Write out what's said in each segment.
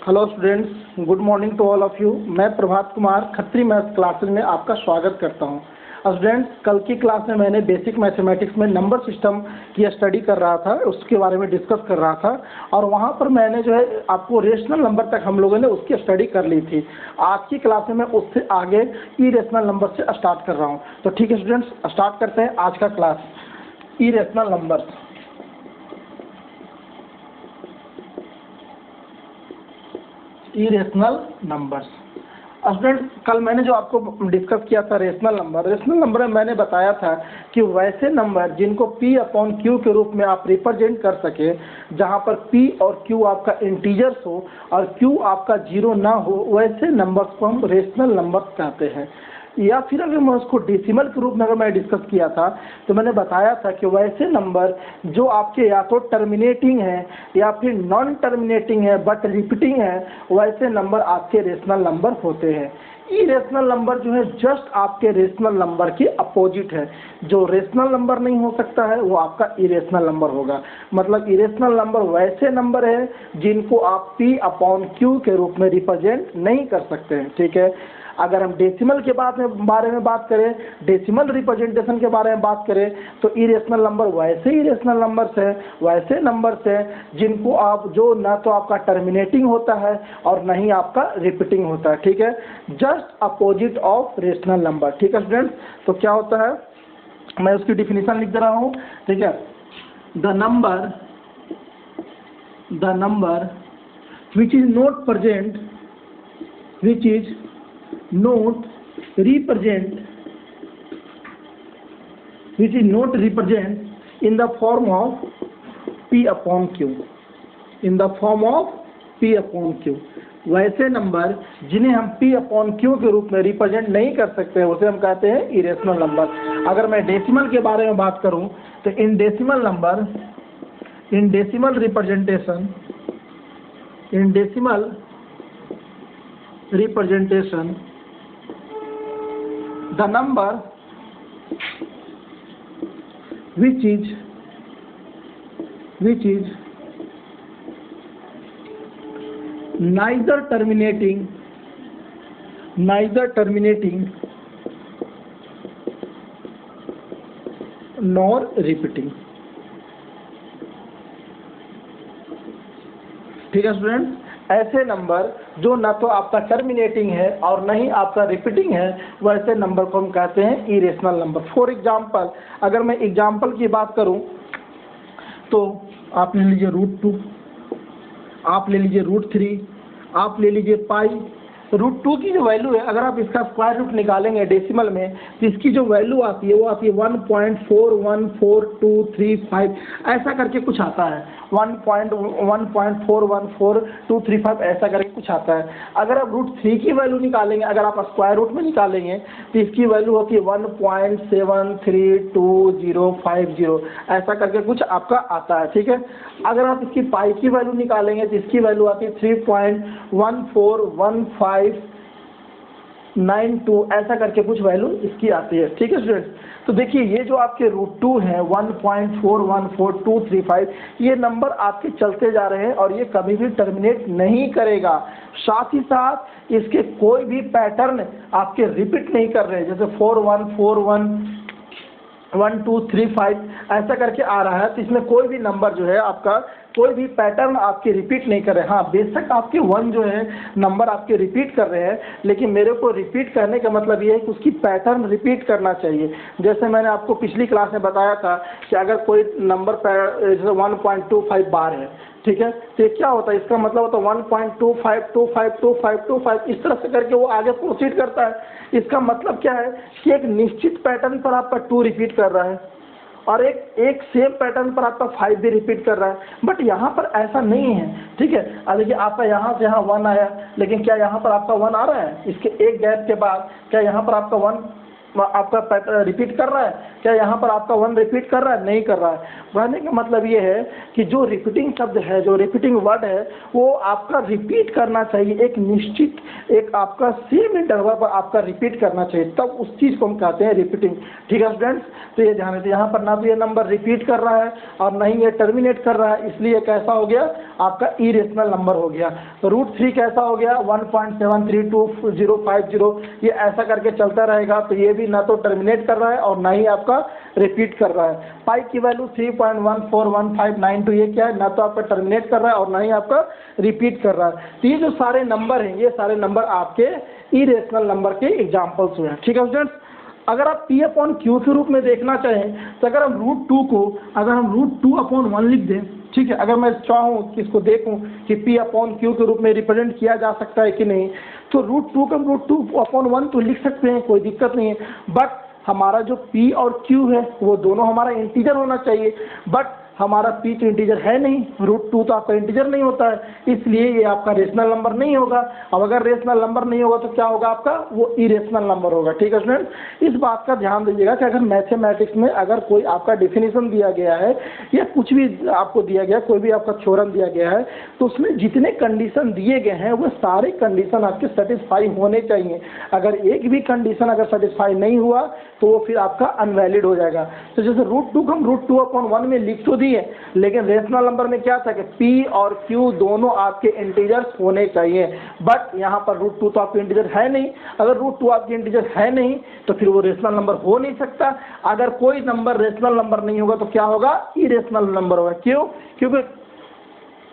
Hello students, good morning to all of you. मैं Prabhat Kumar Khatri maths classes में आपका स्वागत करता हूं। स्टूडेंट्स, कल की क्लास में मैंने बेसिक मैथमेटिक्स में नंबर सिस्टम की स्टडी कर रहा था, उसके बारे में डिस्कस कर रहा था और वहां पर मैंने जो है आपको रेशनल नंबर तक हम लोगों ने उसकी स्टडी कर ली थी। आज की क्लास में मैं उससे आगे इरेशनल नंबर से स्टार्ट कर रहा हूँ। तो ठीक है स्टूडेंट्स, स्टार्ट करते हैं आज का class. Irrational number, irrational numbers. Student, कल मैंने जो आपको डिस्कस किया था रेशनल नंबर में मैंने बताया था कि वैसे नंबर जिनको P अपॉन Q के रूप में आप रिप्रेजेंट कर सके, जहां पर P और Q आपका इंटीजर्स हो और Q आपका जीरो ना हो, वैसे नंबर्स को हम रेशनल नंबर्स कहते हैं। या फिर अगर मैं उसको डेसिमल के रूप में अगर मैं डिस्कस किया था तो मैंने बताया था कि वैसे नंबर जो आपके या तो टर्मिनेटिंग है या फिर नॉन टर्मिनेटिंग है बट रिपीटिंग है, वैसे नंबर आपके रेशनल नंबर होते हैं। इरेशनल नंबर जो है जस्ट आपके रेशनल नंबर के अपोजिट है। जो रेशनल नंबर नहीं हो सकता है वो आपका इरेशनल नंबर होगा। मतलब इरेशनल नंबर वैसे नंबर है जिनको आप P अपॉन Q के रूप में रिप्रेजेंट नहीं कर सकते हैं। ठीक है, अगर हम डेसिमल के बारे में बात करें, डेसिमल रिप्रेजेंटेशन के बारे में बात करें, तो इरेशनल नंबर वैसे इरेशनल नंबर्स है, वैसे नंबर्स है जिनको आप जो ना तो आपका टर्मिनेटिंग होता है और ना ही आपका रिपीटिंग होता है। ठीक है, just opposite of rational number. ठीक है स्टूडेंट्स, तो क्या होता है मैं उसकी डिफिनीशन लिख दे रहा हूँ। ठीक है, the number which is not present, which is not represent in the form of P upon Q, in the form of P upon Q। वैसे नंबर जिन्हें हम P अपॉन Q के रूप में रिप्रेजेंट नहीं कर सकते हैं उसे हम कहते हैं इरेशनल नंबर। अगर मैं डेसिमल के बारे में बात करूं तो in decimal representation the number which is neither terminating nor repeating। ठीक है स्टूडेंट, ऐसे नंबर जो ना तो आपका टर्मिनेटिंग है और न ही आपका रिपीटिंग है, वैसे नंबर को हम कहते हैं इरेशनल नंबर। फॉर एग्जांपल, अगर मैं एग्जांपल की बात करूं तो आप ले लीजिए √2, आप ले लीजिए √3, आप ले लीजिए पाई। √2 की जो वैल्यू है, अगर आप इसका स्क्वायर रूट निकालेंगे डेसिमल में तो इसकी जो वैल्यू आती है वो आती है 1.414235, ऐसा करके कुछ आता है। 1.414235 ऐसा करके कुछ आता है। अगर आप √3 की वैल्यू निकालेंगे, अगर आप स्क्वायर रूट में निकालेंगे तो इसकी वैल्यू होती है 1.732050, ऐसा करके कुछ आपका आता है। ठीक है, अगर आप इसकी पाई की वैल्यू निकालेंगे तो इसकी वैल्यू आती है 3.141592, ऐसा करके कुछ वैल्यू इसकी आती है। ठीक है स्टूडेंट्स, तो देखिए ये जो आपके √2 है 1.414235, ये नंबर आपके चलते जा रहे हैं और ये कभी भी टर्मिनेट नहीं करेगा। साथ ही साथ इसके कोई भी पैटर्न आपके रिपीट नहीं कर रहे हैं, जैसे 41411235 ऐसा करके आ रहा है, तो इसमें कोई भी नंबर जो है आपका कोई भी पैटर्न आपके रिपीट नहीं कर रहे हैं। हाँ, बेशक आपके 1 जो है नंबर आपके रिपीट कर रहे हैं, लेकिन मेरे को रिपीट करने का मतलब ये है कि उसकी पैटर्न रिपीट करना चाहिए। जैसे मैंने आपको पिछली क्लास में बताया था कि अगर कोई नंबर 1.25 बार है, ठीक है, तो ये क्या होता है, इसका मतलब होता है 1.25252525, इस तरह से करके वो आगे प्रोसीड करता है। इसका मतलब क्या है कि एक निश्चित पैटर्न पर आपका 2 रिपीट कर रहा है और एक सेम पैटर्न पर आपका 5 भी रिपीट कर रहा है, बट यहाँ पर ऐसा नहीं है। ठीक है, देखिए आपका यहाँ से यहाँ 1 आया, लेकिन क्या यहाँ पर आपका 1 आ रहा है? इसके एक गैप के बाद क्या यहाँ पर आपका 1 आपका रिपीट कर रहा है क्या? यहाँ पर आपका 1 रिपीट कर रहा है? नहीं कर रहा है। कहने का मतलब ये है कि जो रिपीटिंग शब्द है, जो रिपीटिंग वर्ड है, वो आपका रिपीट करना चाहिए, एक निश्चित, एक आपका सेम इंटरवल पर आपका रिपीट करना चाहिए, तब उस चीज़ को हम कहते हैं रिपीटिंग। ठीक है स्टूडेंट्स, तो ये ध्यान रखिए, यहाँ पर ना तो ये नंबर रिपीट कर रहा है और ना ही ये टर्मिनेट कर रहा है, इसलिए कैसा हो गया? आपका इरेशनल नंबर हो गया। तो √3 कैसा हो गया? 1.732050, ये ऐसा करके चलता रहेगा। तो ये भी ना तो टर्मिनेट कर रहा है और ना ही आपका रिपीट कर रहा है। पाई की वैल्यू 3.141592, ये क्या है? ना तो आपका टर्मिनेट कर रहा है और ना ही आपका रिपीट कर रहा है। तो ये जो सारे नंबर हैं, ये सारे नंबर आपके इरेशनल नंबर के एग्जाम्पल्स हुए हैं। ठीक है स्टूडेंट्स, अगर आप P/Q के रूप में देखना चाहें तो अगर हम √2 को अगर हम √2/1 लिख दें, ठीक है, अगर मैं चाहूँ कि इसको देखूँ कि P/Q के रूप में रिप्रेजेंट किया जा सकता है कि नहीं, तो √2 का √2/1 तो लिख सकते हैं, कोई दिक्कत नहीं है। बट हमारा जो P और Q है वो दोनों हमारा इंटीजर होना चाहिए, बट हमारा P तो इंटीजर है नहीं, √2 तो आपका इंटीजर नहीं होता है, इसलिए ये आपका रेशनल नंबर नहीं होगा। अब अगर रेशनल नंबर नहीं होगा तो क्या होगा आपका? वो इरेशनल नंबर होगा। ठीक है स्टूडेंट, इस बात का ध्यान दीजिएगा कि अगर मैथमेटिक्स में अगर कोई आपका डिफिनीशन दिया गया है या कुछ भी आपको दिया गया, कोई भी आपका थ्योरम दिया गया है, तो उसमें जितने कंडीशन दिए गए हैं वो सारे कंडीशन आपके सेटिस्फाई होने चाहिए। अगर एक भी कंडीशन अगर सेटिस्फाई नहीं हुआ तो वो फिर आपका अनवैलिड हो जाएगा। तो जैसे √2 को हम √2/1 में लिख तो दिए, लेकिन रेशनल नंबर में क्या था कि P और Q दोनों आपके इंटीजर्स होने चाहिए, बट यहाँ पर √2 तो आपके इंटीजर है नहीं। अगर √2 आपके इंटीजर है नहीं तो फिर वो रेशनल नंबर हो नहीं सकता। अगर कोई नंबर रेशनल नंबर नहीं होगा तो क्या होगा? इरेशनल नंबर होगा। क्यों? क्योंकि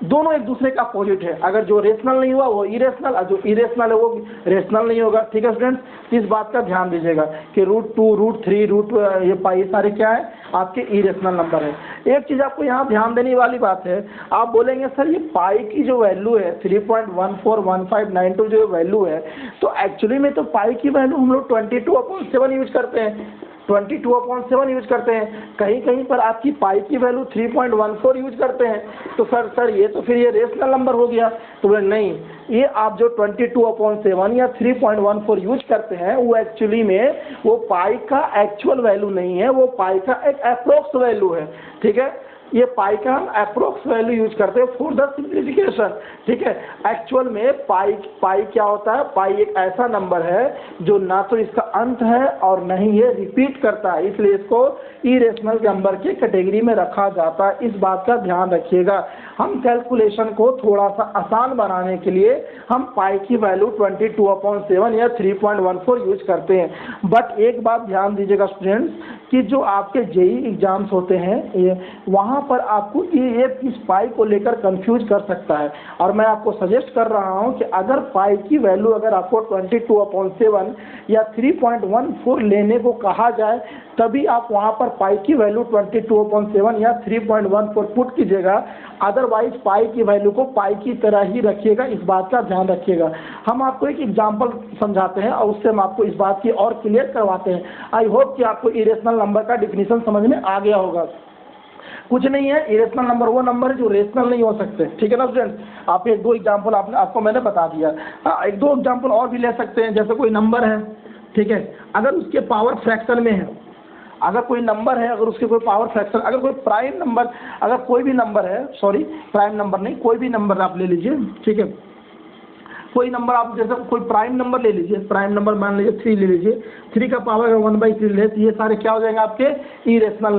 दोनों एक दूसरे का अपोजिट है। अगर जो रेशनल नहीं हुआ वो इरेशनल, और जो इरेशनल है वो रेशनल नहीं होगा। ठीक है स्टूडेंट्स, इस बात का ध्यान दीजिएगा कि √2, √3, ये पाई सारे क्या है? आपके इरेशनल नंबर है। एक चीज़ आपको यहाँ ध्यान देने वाली बात है, आप बोलेंगे सर ये पाई की जो वैल्यू है 3.141592 जो वैल्यू है, तो एक्चुअली में तो पाई की वैल्यू हम लोग 22/7 यूज करते हैं, 22/7 यूज करते हैं। कहीं कहीं पर आपकी पाई की वैल्यू 3.14 यूज करते हैं। तो सर ये तो फिर ये रेशनल नंबर हो गया। तो बोले नहीं, ये आप जो 22/7 या 3.14 यूज करते हैं वो एक्चुअली में वो पाई का एक्चुअल वैल्यू नहीं है, वो पाई का एक अप्रोक्स वैल्यू है। ठीक है, ये पाई का हम अप्रोक्स वैल्यू यूज करते हैं फॉर द सिंप्लीफिकेशन। ठीक है, एक्चुअल में पाई क्या होता है? पाई एक ऐसा नंबर है जो ना तो इसका अंत है और न ही ये रिपीट करता है, इसलिए इसको इरेशनल नंबर के कैटेगरी में रखा जाता है। इस बात का ध्यान रखिएगा। हम कैलकुलेशन को थोड़ा सा आसान बनाने के लिए हम पाई की वैल्यू 22/7 या 3.14 यूज करते हैं। बट एक बात ध्यान दीजिएगा स्टूडेंट्स कि जो आपके जेई एग्जाम्स होते हैं ये वहाँ पर आपको ये इस पाई को लेकर कंफ्यूज कर सकता है, और मैं आपको सजेस्ट कर रहा हूँ कि अगर पाई की वैल्यू अगर आपको 22/7 या 3.14 लेने को कहा जाए तभी आप वहाँ पर पाई की वैल्यू 22/7 या 3.14 पुट कीजिएगा। अदरवाइज पाई की वैल्यू को पाई की तरह ही रखिएगा, इस बात का ध्यान रखिएगा। हम आपको एक एग्जांपल समझाते हैं और उससे हम आपको इस बात की और क्लियर करवाते हैं। आई होप कि आपको इरेशनल नंबर का डिफिनीशन समझ में आ गया होगा। कुछ नहीं है, इरेशनल नंबर वो नंबर है जो रेशनल नहीं हो सकते। ठीक है ना स्टूडेंट, आप एक दो एग्जांपल आपको मैंने बता दिया। हाँ, एक दो एग्जांपल और भी ले सकते हैं। जैसे कोई नंबर है, ठीक है, अगर उसके पावर फ्रैक्शन में है, अगर कोई नंबर है, अगर उसके कोई पावर फ्रैक्शन, अगर कोई प्राइम नंबर, अगर कोई भी नंबर है, सॉरी प्राइम नंबर नहीं, कोई भी नंबर आप ले लीजिए। ठीक है, कोई नंबर आप जैसे कोई प्राइम नंबर ले लीजिए, प्राइम नंबर मान लीजिए 3 ले लीजिए, 3 का पावर अगर 1/3 ले तो ये सारे क्या हो जाएंगे? आपके इरेशनल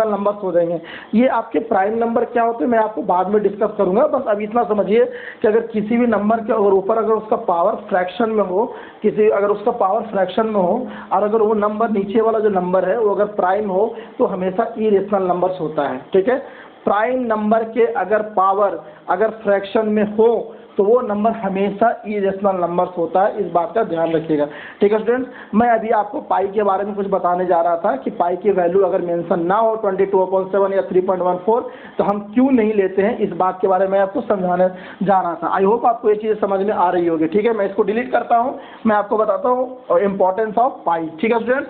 नंबर्स हो जाएंगे। ये आपके प्राइम नंबर क्या होते हैं मैं आपको बाद में डिस्कस करूंगा। बस अब इतना समझिए कि अगर किसी भी नंबर के अगर ऊपर अगर उसका पावर फ्रैक्शन में हो, अगर उसका पावर फ्रैक्शन में हो और अगर वो नंबर नीचे वाला जो नंबर है वो अगर प्राइम हो तो हमेशा इरेशनल नंबर्स होता है। ठीक है, प्राइम नंबर के अगर पावर अगर फ्रैक्शन में हो तो वो नंबर हमेशा इरेशनल नंबर्स होता है, इस बात का ध्यान रखिएगा। ठीक है स्टूडेंट्स, मैं अभी आपको पाई के बारे में कुछ बताने जा रहा था कि पाई की वैल्यू अगर मेंशन ना हो 22/7 या 3.14 तो हम क्यों नहीं लेते हैं, इस बात के बारे में आपको समझाने जा रहा था। आई होप आपको ये चीज़ समझ में आ रही होगी। ठीक है, मैं इसको डिलीट करता हूँ, मैं आपको बताता हूँ इम्पोर्टेंस ऑफ पाई। ठीक है स्टूडेंट्स,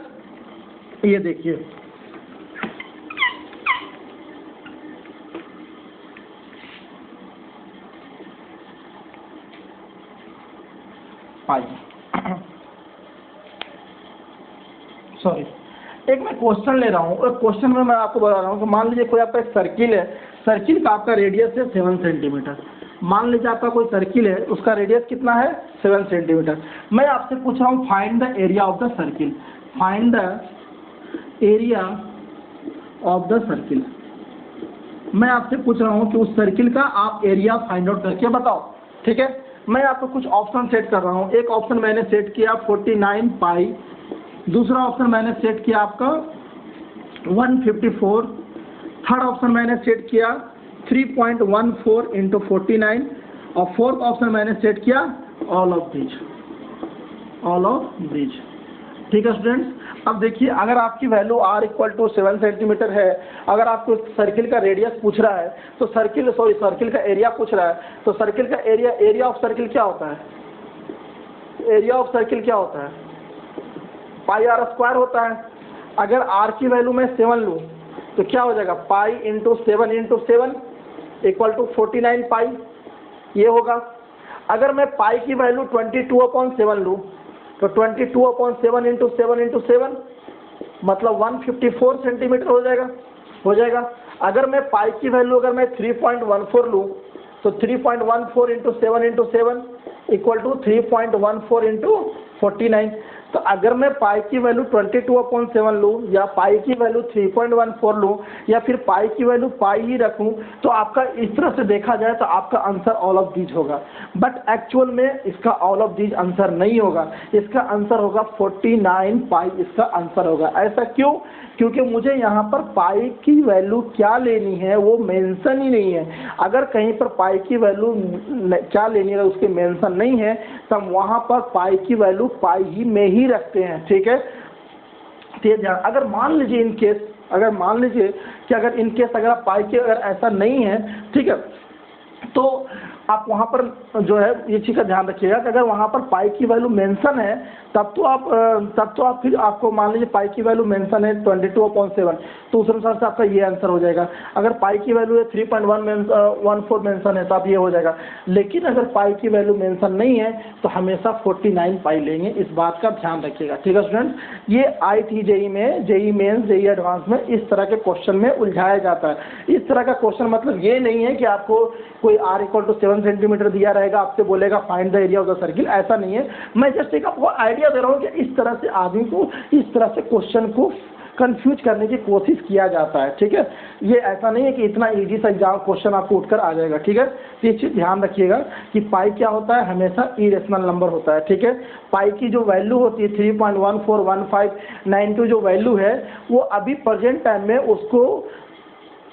ये देखिए पाई। सॉरी, एक मैं क्वेश्चन ले रहा हूँ और क्वेश्चन में मैं आपको बता रहा हूँ कि मान लीजिए कोई आपका एक सर्किल है, सर्किल का आपका रेडियस है 7 सेंटीमीटर। मान लीजिए आपका कोई सर्किल है, उसका रेडियस कितना है 7 सेंटीमीटर। मैं आपसे पूछ रहा हूँ find the area of the circle, find the area of the circle. मैं आपसे पूछ रहा हूँ कि उस सर्किल का आप एरिया फाइंड आउट करके बताओ, ठीक है। मैं आपको कुछ ऑप्शन सेट कर रहा हूँ। एक ऑप्शन मैंने सेट किया 49 पाई, दूसरा ऑप्शन मैंने सेट किया आपका 154, थर्ड ऑप्शन मैंने सेट किया 3.14 इंटू 49 और फोर्थ ऑप्शन मैंने सेट किया all of these, all of these, ठीक है स्टूडेंट्स। अब देखिए, अगर आपकी value r equal to 7 centimetre है, अगर आपको सर्किल का रेडियस पूछ रहा है तो सर्किल का एरिया पूछ रहा है, तो सर्किल का एरिया ऑफ सर्किल क्या होता है? एरिया ऑफ सर्किल क्या होता है? पाई आर स्क्वायर होता है। अगर r की वैल्यू मैं 7 लूँ तो क्या हो जाएगा? पाई इंटू 7 इक्वल टू 49 पाई, ये होगा। अगर मैं पाई की वैल्यू 22/7 लूँ तो 22/7 इंटू 7 मतलब 154 सेंटीमीटर हो जाएगा। अगर मैं पाई की वैल्यू अगर मैं 3.14 लूँ तो 3.14 इंटू 7 इक्वल टू 3.14 इंटू 49। तो अगर मैं पाई की वैल्यू 22/7 लूँ या पाई की वैल्यू 3.14 लूँ या फिर पाई की वैल्यू पाई ही रखूँ, तो आपका इस तरह से देखा जाए तो आपका आंसर ऑल ऑफ दीज होगा। बट एक्चुअल में इसका ऑल ऑफ दीज आंसर नहीं होगा, इसका आंसर होगा 49 पाई, इसका आंसर होगा। ऐसा क्यों? क्योंकि मुझे यहाँ पर पाई की वैल्यू क्या लेनी है वो मेंशन ही नहीं है। अगर कहीं पर पाई की वैल्यू क्या लेनी है उसके मेंशन नहीं है तब वहाँ पर पाई की वैल्यू पाई ही में ही रखते हैं, ठीक है। अगर मान लीजिए अगर आप पाई के अगर ऐसा नहीं है, ठीक है, तो आप वहाँ पर जो है ये चीज़ का ध्यान रखिएगा कि अगर वहाँ पर पाई की वैल्यू मेंशन है तब तो आप फिर आपको मान लीजिए पाई की वैल्यू मेंशन है 22/7, तो उस अनुसार से आपका ये आंसर हो जाएगा। अगर पाई की वैल्यू है 3.14 मेंशन है तो आप ये हो जाएगा। लेकिन अगर पाई की वैल्यू मेंशन नहीं है तो हमेशा 49 पाई लेंगे, इस बात का ध्यान रखिएगा, ठीक है स्टूडेंट। ये आई थी जेई में, जेई मेंस, जेई एडवांस में इस तरह के क्वेश्चन में उलझाया जाता है। इस तरह का क्वेश्चन मतलब ये नहीं है कि आपको कोई r इक्वल टू 7 सेंटीमीटर दिया रहेगा, आपसे बोलेगा find the area of the circle, ऐसा नहीं है। मैं जस्ट एक आपको आइडिया दे रहा हूँ कि इस तरह से आदमी को इस तरह से क्वेश्चन को कंफ्यूज करने की कोशिश किया जाता है, ठीक है। ये ऐसा नहीं है कि इतना इजी सा एग्जाम क्वेश्चन आपको उठकर आ जाएगा, ठीक है। तो ये चीज़ ध्यान रखिएगा कि पाई क्या होता है, हमेशा इरेशनल नंबर होता है, ठीक है। पाई की जो वैल्यू होती है 3.141592 जो वैल्यू है वो अभी प्रेजेंट टाइम में उसको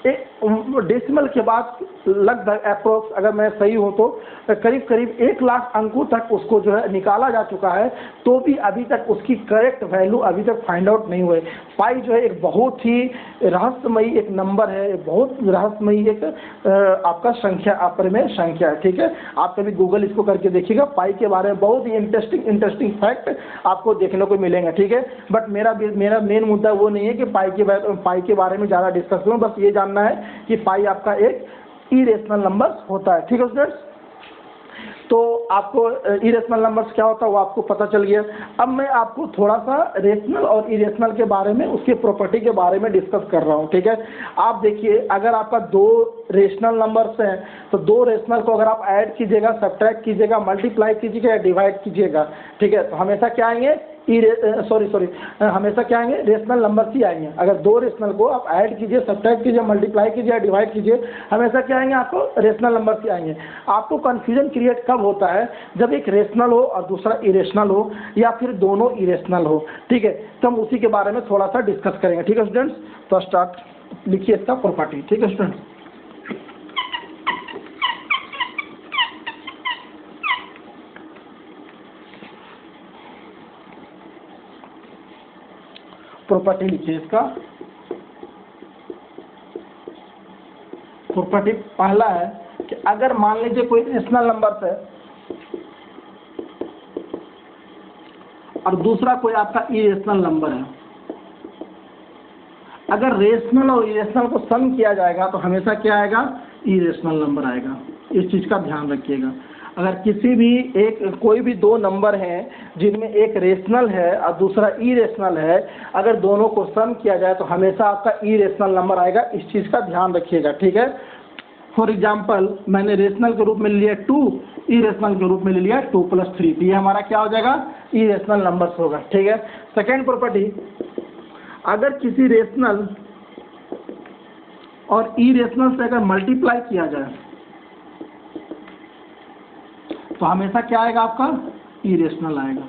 डेसिमल के बाद लगभग अप्रोक्स अगर मैं सही हूँ तो करीब 1 लाख अंकों तक उसको जो है निकाला जा चुका है, तो भी अभी तक उसकी करेक्ट वैल्यू अभी तक फाइंड आउट नहीं हुए। पाई जो है एक बहुत ही रहस्यमयी एक नंबर है, बहुत रहस्यमयी एक आपका अपरिमेय संख्या है, ठीक है। आप कभी गूगल इसको करके देखिएगा, पाई के बारे में बहुत ही इंटरेस्टिंग फैक्ट आपको देखने को मिलेंगे, ठीक है। बट मेरा मेन मुद्दा वो नहीं है कि पाई के बारे में ज़्यादा डिस्कस करूँ, बस ये जानना है कि पाई आपका एक इरेशनल नंबर होता है, ठीक है स्टूडेंट्स। तो आपको इरेशनल नंबर्स क्या होता है वो आपको पता चल गया। अब मैं आपको थोड़ा सा रेशनल और इरेशनल के बारे में, उसके प्रॉपर्टी के बारे में डिस्कस कर रहा हूँ, ठीक है। आप देखिए, अगर आपका 2 रेशनल नंबर्स हैं तो 2 रेशनल को अगर आप ऐड कीजिएगा, सब्ट्रैक्ट कीजिएगा, मल्टीप्लाई कीजिएगा या डिवाइड कीजिएगा, ठीक है, तो हमेशा क्या आएंगे? हमेशा क्या आएंगे? रेशनल नंबर ही आएंगे। अगर 2 रेशनल को आप ऐड कीजिए, सब्ट्रैक्ट कीजिए, मल्टीप्लाई कीजिए या डिवाइड कीजिए, हमेशा क्या आएंगे? आपको रेशनल नंबर ही आएंगे। आपको कंफ्यूजन क्रिएट कब होता है? जब एक रेशनल हो और दूसरा इरेशनल हो या फिर दोनों इरेशनल हो, ठीक है। तो हम उसी के बारे में थोड़ा सा डिस्कस करेंगे, ठीक है स्टूडेंट्स। तो स्टार्ट लिखिए इसका प्रॉपर्टी, ठीक है स्टूडेंट्स। प्रॉपर्टी लिखिए इसका। प्रॉपर्टी पहला है कि अगर मान लीजिए कोई रेशनल नंबर है और दूसरा कोई आपका इरेशनल नंबर है, अगर रेशनल और इरेशनल को सम किया जाएगा तो हमेशा क्या आएगा? इरेशनल नंबर आएगा। इस चीज़ का ध्यान रखिएगा। अगर किसी भी एक कोई भी दो नंबर हैं जिनमें एक रेशनल है और दूसरा इरेशनल है, अगर दोनों को सम किया जाए तो हमेशा आपका इरेशनल नंबर आएगा, इस चीज़ का ध्यान रखिएगा, ठीक है। फॉर एग्जाम्पल मैंने रेशनल के रूप में लिया 2, इरेशनल के रूप में ले लिया 2 + 3, तो ये हमारा क्या हो जाएगा, इरेशनल नंबर्स होगा, ठीक है। सेकेंड प्रॉपर्टी, अगर किसी रेशनल और इरेशनल से अगर मल्टीप्लाई किया जाए तो हमेशा क्या आएगा, आपका इरेशनल आएगा।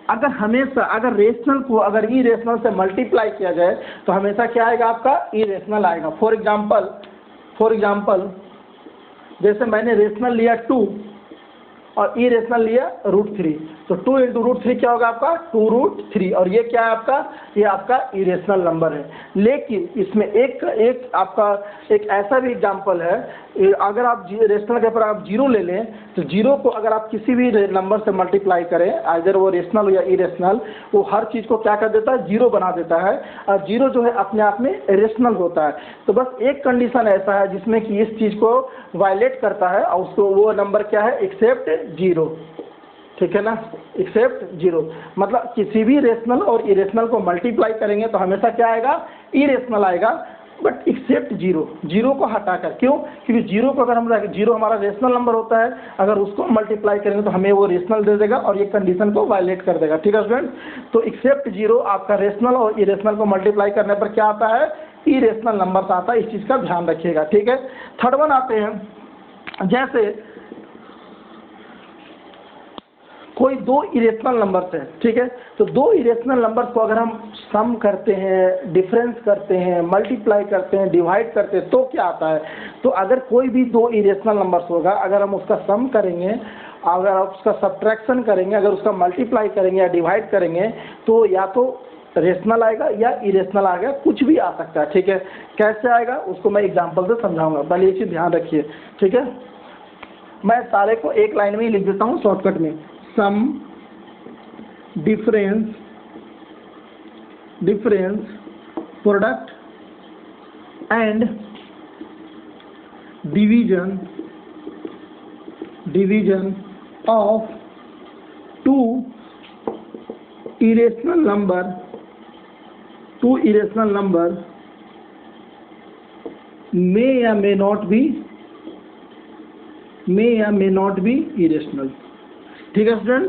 अगर रेशनल को अगर इरेशनल से मल्टीप्लाई किया जाए तो हमेशा क्या आएगा, आपका इरेशनल आएगा। फॉर एग्जाम्पल जैसे मैंने रेशनल लिया 2 और इरेशनल लिया √3, तो 2 × √3 क्या होगा आपका, 2√3, और ये क्या है आपका, ये आपका इरेशनल नंबर है। लेकिन इसमें एक आपका एक ऐसा भी एग्जांपल है, अगर आप रेशनल के ऊपर आप 0 ले लें तो 0 को अगर आप किसी भी नंबर से मल्टीप्लाई करें, अगर वो रेशनल हो या इरेशनल, वो हर चीज़ को क्या कर देता है, 0 बना देता है, और 0 जो है अपने आप में रेशनल होता है। तो बस एक कंडीशन ऐसा है जिसमें कि इस चीज़ को वायलेट करता है, और उसको वो नंबर क्या है, एक्सेप्ट 0, ठीक है ना, एक्सेप्ट 0, मतलब किसी भी रेशनल और इरेशनल को मल्टीप्लाई करेंगे तो हमेशा क्या आएगा, इरेशनल आएगा, बट एक्सेप्ट 0 को हटाकर। क्यों, क्योंकि 0 को अगर हम 0 हमारा रेशनल नंबर होता है, अगर उसको मल्टीप्लाई करेंगे तो हमें वो रेशनल दे देगा और ये कंडीशन को वायलेट कर देगा, ठीक है स्टूडेंट। तो एक्सेप्ट 0 आपका रेशनल और इरेशनल को मल्टीप्लाई करने पर क्या आता है, इरेशनल नंबर आता है, इस चीज़ का ध्यान रखिएगा, ठीक है। थर्ड वन आते हैं, जैसे कोई दो इरेशनल नंबर्स है, ठीक है, तो दो इरेशनल नंबर्स को अगर हम सम करते हैं, डिफरेंस करते हैं, मल्टीप्लाई करते हैं, डिवाइड करते हैं, तो क्या आता है, तो अगर कोई भी दो इरेशनल नंबर्स होगा, अगर हम उसका सम करेंगे, अगर आप उसका सब्ट्रैक्शन करेंगे, अगर उसका मल्टीप्लाई करेंगे या डिवाइड करेंगे, तो या तो रेशनल आएगा या इरेशनल आएगा, कुछ भी आ सकता है, ठीक है। कैसे आएगा उसको मैं एग्जाम्पल से समझाऊंगा, पहले ये चीज़ ध्यान रखिए, ठीक है। मैं सारे को एक लाइन में ही लिख देता हूँ शॉर्टकट में, sum, difference, product and division of two irrational number may या may not be इरेशनल, ठीक है स्टूडेंट,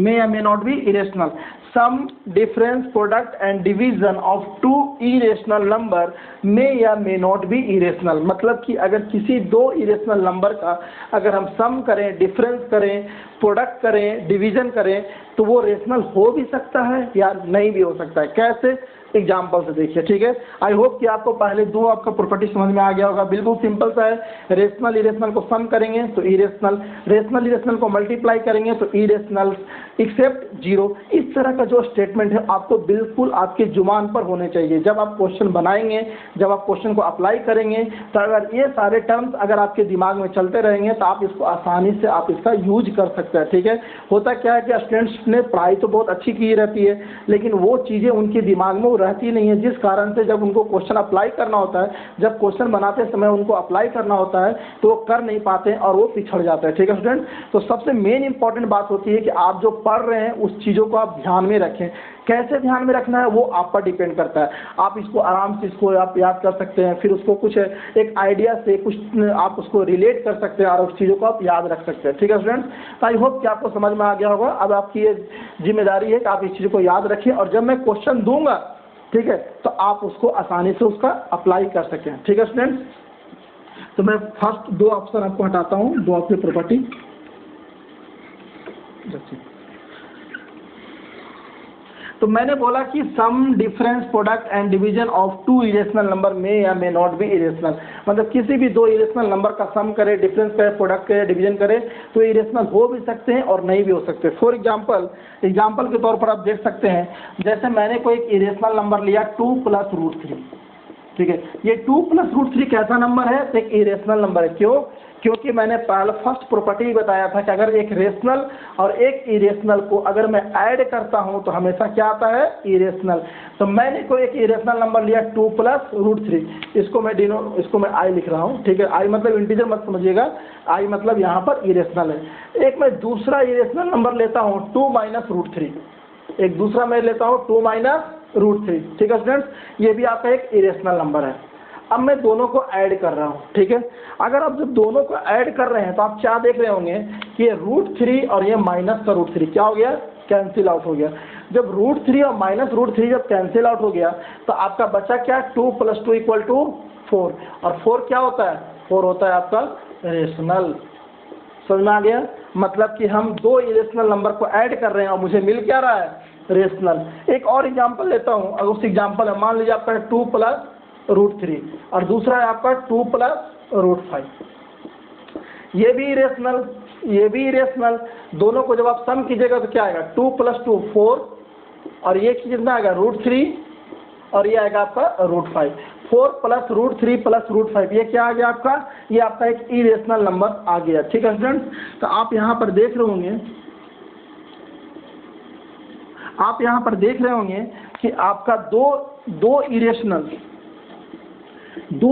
may या may not be irrational. Sum, difference, product and division of two irrational number may या may not be irrational, मतलब कि अगर किसी दो इरेशनल नंबर का अगर हम सम करें, डिफरेंस करें, प्रोडक्ट करें, डिवीजन करें, तो वो रेशनल हो भी सकता है या नहीं भी हो सकता है। कैसे, एग्जाम्पल से देखिए, ठीक है। आई होप कि आपको पहले दो आपका प्रॉपर्टी समझ में आ गया होगा, बिल्कुल सिंपल सा है। रेशनल इरेशनल को सम करेंगे तो इरेशनल, रेशनल इरेशनल को मल्टीप्लाई करेंगे तो इरेशनल, एक्सेप्ट 0। इस तरह का जो स्टेटमेंट है आपको बिल्कुल आपके जुबान पर होने चाहिए। जब आप क्वेश्चन बनाएंगे, जब आप क्वेश्चन को अप्लाई करेंगे, तो अगर ये सारे टर्म्स अगर आपके दिमाग में चलते रहेंगे तो आप इसको आसानी से आप इसका यूज कर सकते हैं, ठीक है। होता क्या है कि स्टूडेंट्स ने पढ़ाई तो बहुत अच्छी की रहती है, लेकिन वो चीज़ें उनके दिमाग में रहती नहीं है, जिस कारण से जब उनको क्वेश्चन अप्लाई करना होता है, जब क्वेश्चन बनाते समय उनको अप्लाई करना होता है तो वो कर नहीं पाते हैं और वो पिछड़ जाते हैं, ठीक है स्टूडेंट। तो सबसे मेन इंपॉर्टेंट बात होती है कि आप जो पढ़ रहे हैं उस चीज़ों को आप ध्यान में रखें। कैसे ध्यान में रखना है वो आप पर डिपेंड करता है। आप इसको आराम से इसको आप याद कर सकते हैं, फिर उसको कुछ एक आइडिया से कुछ आप उसको रिलेट कर सकते हैं और उस चीज़ों को आप याद रख सकते हैं, ठीक है स्टूडेंट। तो आई होप कि आपको समझ में आ गया होगा। अब आपकी ये जिम्मेदारी है कि आप इस चीज़ को याद रखें और जब मैं क्वेश्चन दूंगा, ठीक है, तो आप उसको आसानी से उसका अप्लाई कर सकें, ठीक है स्टूडेंट्स। तो मैं फर्स्ट दो ऑप्शन आपको हटाता हूँ, दो आपकी प्रॉपर्टी। तो मैंने बोला कि sum, difference, product and division of two irrational number may या मे नॉट बी इरेशनल, मतलब किसी भी दो इरेशनल नंबर का सम करे, डिफरेंस करे, प्रोडक्ट करे, डिवीजन करे तो इरेशनल हो भी सकते हैं और नहीं भी हो सकते। फॉर एग्जाम्पल के तौर पर आप देख सकते हैं, जैसे मैंने कोई एक इरेशनल नंबर लिया 2 + √3, ठीक है। ये 2 + √3 कैसा नंबर है? तो एक इरेशनल नंबर है। क्यों? क्योंकि मैंने पहले फर्स्ट प्रॉपर्टी बताया था कि अगर एक रेशनल और एक इरेशनल को अगर मैं ऐड करता हूं तो हमेशा क्या आता है? इरेशनल। तो मैंने कोई एक इरेशनल नंबर लिया 2 + √3, इसको मैं आई लिख रहा हूं, ठीक है। आई मतलब इंटीजर मत समझिएगा, आई मतलब यहाँ पर इरेशनल है। एक मैं दूसरा इरेशनल नंबर लेता हूँ 2 - √3, एक दूसरा मैं लेता हूँ 2 - √3, ठीक है स्टूडेंट्स। ये भी आपका एक इरेशनल नंबर है। अब मैं दोनों को ऐड कर रहा हूँ, ठीक है। अगर आप जब दोनों को ऐड कर रहे हैं तो आप क्या देख रहे होंगे कि ये √3 और ये माइनस का √3 क्या हो गया? कैंसिल आउट हो गया। जब √3 और -√3 जब कैंसिल आउट हो गया तो आपका बचा क्या? 2 + 2 = 4, और 4 क्या होता है? 4 होता है आपका रेशनल। समझ में आ गया? मतलब कि हम दो इरेशनल नंबर को ऐड कर रहे हैं और मुझे मिल क्या रहा है? रेशनल। एक और एग्जांपल लेता हूं। अगर उस एग्जांपल है, मान लीजिए आपका 2 + √3 और दूसरा है आपका 2 + √5, ये भी इरेशनल, ये भी इरेशनल। दोनों को जब आप सम कीजिएगा तो क्या आएगा? 2 + 2 4, और ये कितना आएगा? √3, और ये आएगा आपका √5। 4 + √3 + √5, ये क्या आ गया आपका? ये आपका एक इरेशनल नंबर आ गया, ठीक है स्टूडेंट्स। तो आप यहाँ पर देख रहे होंगे, आप यहाँ पर देख रहे होंगे कि आपका दो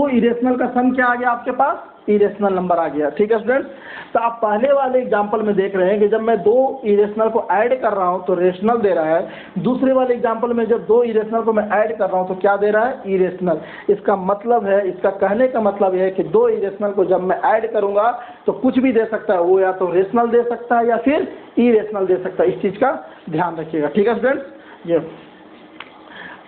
इरेशनल का सम क्या आ गया आपके पास? इरेशनल नंबर आ गया, ठीक है स्टूडेंट्स। तो आप पहले वाले एग्जांपल में देख रहे हैं कि जब मैं दो इरेशनल को ऐड कर रहा हूं तो रेशनल दे रहा है। दूसरे वाले एग्जांपल में जब दो इरेशनल को मैं ऐड कर रहा हूं तो क्या दे रहा है? इरेशनल। इसका मतलब है, इसका कहने का मतलब यह है कि दो इरेशनल को जब मैं ऐड करूंगा तो कुछ भी दे सकता है, वो या तो रेशनल दे सकता है या फिर इरेशनल दे सकता है। इस चीज का ध्यान रखिएगा, ठीक है स्टूडेंट्स। ये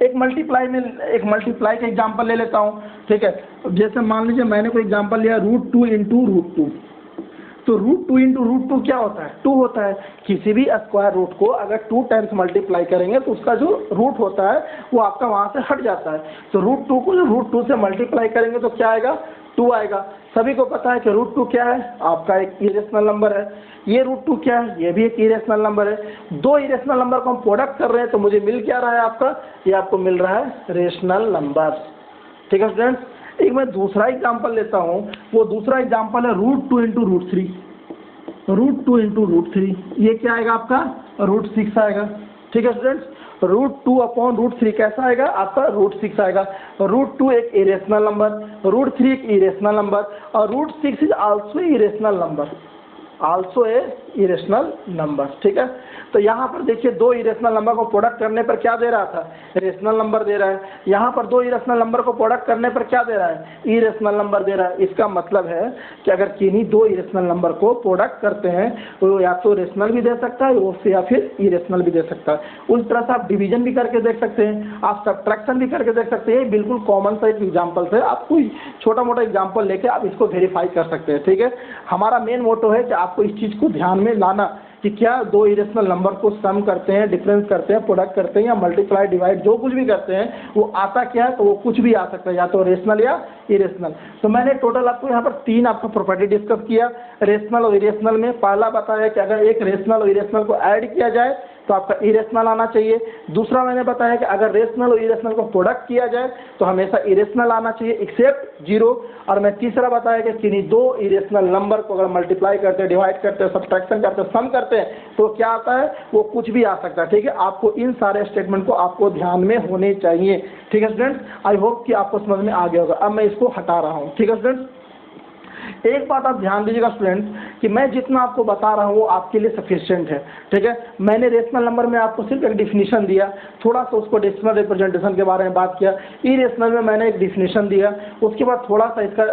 एक मल्टीप्लाई का एग्जांपल ले लेता हूँ, ठीक है। जैसे मान लीजिए मैंने कोई एग्जांपल लिया √2 × √2, तो √2 × √2 क्या होता है? 2 होता है। किसी भी स्क्वायर रूट को अगर 2 टाइम्स मल्टीप्लाई करेंगे तो उसका जो रूट होता है वो आपका वहाँ से हट जाता है। तो √2 को जब √2 से मल्टीप्लाई करेंगे तो क्या आएगा? 2 आएगा। सभी को पता है कि √2 क्या है? आपका एक इरेशनल नंबर है। ये √2 क्या है? ये भी एक इरेशनल नंबर है। दो इरेशनल नंबर को हम प्रोडक्ट कर रहे हैं तो मुझे मिल क्या रहा है आपका? ये आपको मिल रहा है रेशनल नंबर, ठीक है स्टूडेंट्स। एक मैं दूसरा एग्जांपल लेता हूँ। वो दूसरा एग्जांपल है √2 × √3, √2 × √3, ये क्या आएगा आपका? √6 आएगा, ठीक है स्टूडेंट्स। √2/√3 कैसा आएगा? आपका √6 आएगा। √2 एक इरेशनल नंबर, √3 एक इरेशनल नंबर, और √6 is also irrational number, also a irrational number, ठीक है। तो यहाँ पर देखिए दो इरेशनल नंबर को प्रोडक्ट करने पर क्या दे रहा था? रेशनल नंबर दे रहा है। यहाँ पर दो इरेशनल नंबर को प्रोडक्ट करने पर क्या दे रहा है? इरेशनल नंबर दे रहा है। इसका मतलब है कि अगर किन्हीं दो इरेशनल नंबर को प्रोडक्ट करते हैं तो या तो रेशनल भी दे सकता है या फिर इरेशनल भी दे सकता है। उस तरह से आप डिवीजन भी करके देख सकते हैं, आप सब्ट्रैक्शन भी करके देख सकते हैं। बिल्कुल कॉमन सा एक एग्जाम्पल है, आप कोई छोटा मोटा एग्जाम्पल लेके आप इसको वेरीफाई कर सकते हैं, ठीक है। हमारा मेन मोटो है कि आपको इस चीज़ को ध्यान में लाना कि क्या दो इरेशनल नंबर को सम करते हैं, डिफरेंस करते हैं, प्रोडक्ट करते हैं या मल्टीप्लाई डिवाइड जो कुछ भी करते हैं वो आता क्या है? तो वो कुछ भी आ सकता है, या तो रेशनल या इरेशनल। तो मैंने टोटल आपको यहाँ पर 3 आपको प्रॉपर्टी डिस्कस किया रेशनल और इरेशनल में। पहला बताया कि अगर एक रेशनल और इरेशनल को ऐड किया जाए तो आपका इरेशनल आना चाहिए। दूसरा मैंने बताया कि अगर रेशनल और इरेशनल को प्रोडक्ट किया जाए तो हमेशा इरेशनल आना चाहिए एक्सेप्ट 0। और मैं तीसरा बताया कि किन्हीं दो इरेशनल नंबर को अगर मल्टीप्लाई करते हैं, डिवाइड करते हैं, सब्ट्रैक्शन करते हैं, सम करते हैं तो क्या आता है? वो कुछ भी आ सकता है, ठीक है। आपको इन सारे स्टेटमेंट को आपको ध्यान में होने चाहिए, ठीक है स्टूडेंट्स। आई होप कि आपको समझ में आ गया होगा। अब मैं इसको हटा रहा हूँ, ठीक है स्टूडेंट्स। एक बात आप ध्यान दीजिएगा स्टूडेंट्स कि मैं जितना आपको बता रहा हूँ वो आपके लिए सफिशिएंट है, ठीक है। मैंने रेशनल नंबर में आपको सिर्फ एक डिफिनीशन दिया, थोड़ा सा उसको डेसिमल रिप्रेजेंटेशन के बारे में बात किया। इरेशनल में मैंने एक डिफिनीशन दिया, उसके बाद थोड़ा सा इसका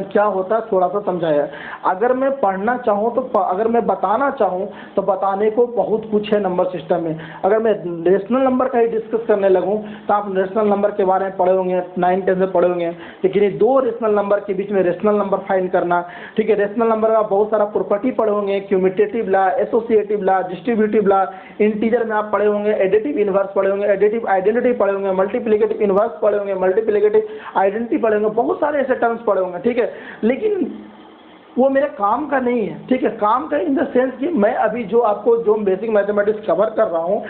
क्या होता है थोड़ा सा समझाया। अगर मैं पढ़ना चाहूँ तो अगर मैं बताना चाहूँ तो बताने को बहुत कुछ है नंबर सिस्टम में। अगर मैं रेशनल नंबर का ही डिस्कस करने लगूँ तो आप रेशनल नंबर के बारे में पढ़े होंगे, 9-10 में पढ़े होंगे। लेकिन ये दो रेशनल नंबर के बीच में रेशनल नंबर फाइंड करना, ठीक है। रेशनल नंबर का बहुत सारा प्रॉपर्टी पढ़े होंगे, commutative law, associative law, distributive law. Integer में आप पढ़े होंगे, एडिटिव इनवर्स पढ़े होंगे, एडिटिव आइडेंटिटी पढ़े होंगे, मल्टीप्लिकेटिव इनवर्स पढ़े होंगे, मल्टीप्लिकेटिव आइडेंटिटी पढ़े होंगे, बहुत सारे ऐसे टर्म्स पढ़े होंगे, ठीक है। लेकिन वो मेरे काम का नहीं है, ठीक है। काम का इन द सेंस कि मैं अभी जो आपको जो बेसिक मैथमेटिक्स कवर कर रहा हूँ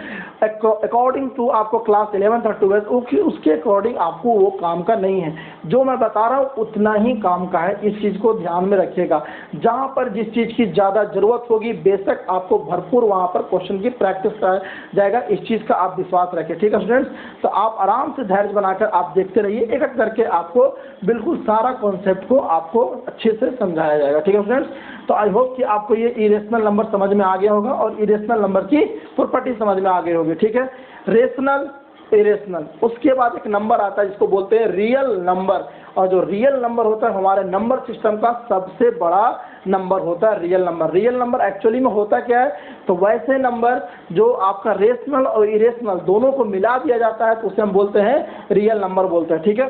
अकॉर्डिंग टू आपको क्लास 11th और 12th उसके अकॉर्डिंग आपको वो काम का नहीं है। जो मैं बता रहा हूँ उतना ही काम का है, इस चीज़ को ध्यान में रखिएगा। जहाँ पर जिस चीज़ की ज़्यादा ज़रूरत होगी बेशक आपको भरपूर वहाँ पर क्वेश्चन की प्रैक्टिस कराया जाएगा, इस चीज़ का आप विश्वास रखें, ठीक है स्टूडेंट्स। तो आप आराम से धैर्य बनाकर आप देखते रहिए, एक एक करके आपको बिल्कुल सारा कॉन्सेप्ट को आपको अच्छे से समझाया जाएगा, ठीक है स्टूडेंट्स। तो आई होप कि आपको ये इरेशनल नंबर समझ में आ गया होगा और इरेशनल नंबर की प्रॉपर्टी समझ में आ गई होगी, ठीक है। रेशनल, इरेशनल, उसके बाद एक नंबर आता है जिसको बोलते हैं रियल नंबर, और जो रियल नंबर होता है हमारे नंबर सिस्टम का सबसे बड़ा नंबर होता है real number. Real number actually में होता क्या है, तो वैसे नंबर जो आपका रेशनल और इरेशनल दोनों को मिला दिया जाता है तो उसे हम बोलते हैं रियल नंबर बोलते हैं, ठीक है।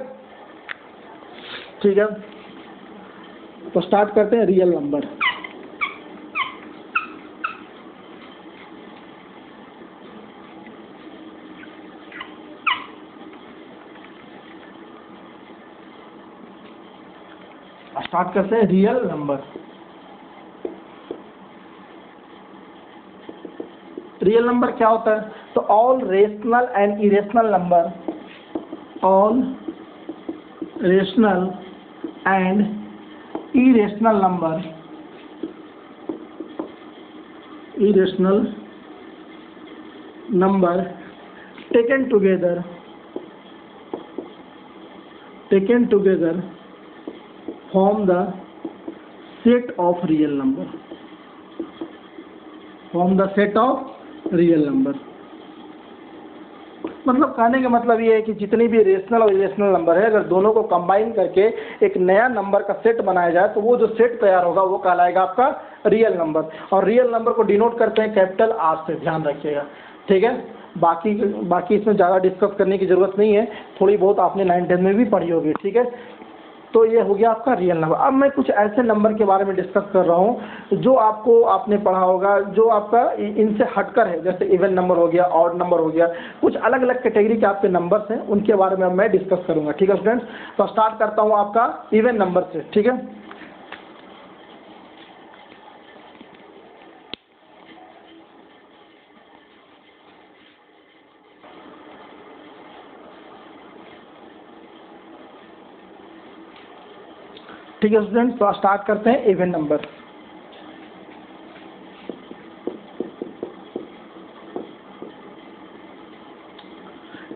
ठीक है, तो स्टार्ट करते हैं रियल नंबर। स्टार्ट करते हैं रियल नंबर। रियल नंबर क्या होता है, तो all rational and irrational number, all rational and irrational number, irrational number taken together form the set of real number, form the set of real number। मतलब कहने का मतलब ये है कि जितनी भी रेशनल और इरेशनल नंबर है अगर दोनों को कंबाइन करके एक नया नंबर का सेट बनाया जाए तो वो जो सेट तैयार होगा वो कहलाएगा आपका रियल नंबर। और रियल नंबर को डिनोट करते हैं कैपिटल आर से, ध्यान रखिएगा, ठीक है। बाकी इसमें ज़्यादा डिस्कस करने की ज़रूरत नहीं है, थोड़ी बहुत आपने 9th-10th में भी पढ़ी होगी, ठीक है। तो ये हो गया आपका रियल नंबर। अब मैं कुछ ऐसे नंबर के बारे में डिस्कस कर रहा हूँ जो आपने पढ़ा होगा, जो आपका इनसे हटकर है, जैसे इवन नंबर हो गया, ऑड नंबर हो गया, कुछ अलग अलग कैटेगरी के आपके नंबर्स हैं, उनके बारे में मैं डिस्कस करूँगा, ठीक है स्टूडेंट्स। तो स्टार्ट करता हूँ आपका इवन नंबर से, ठीक है। ठीक है स्टूडेंट्स, तो स्टार्ट करते हैं इवन नंबर।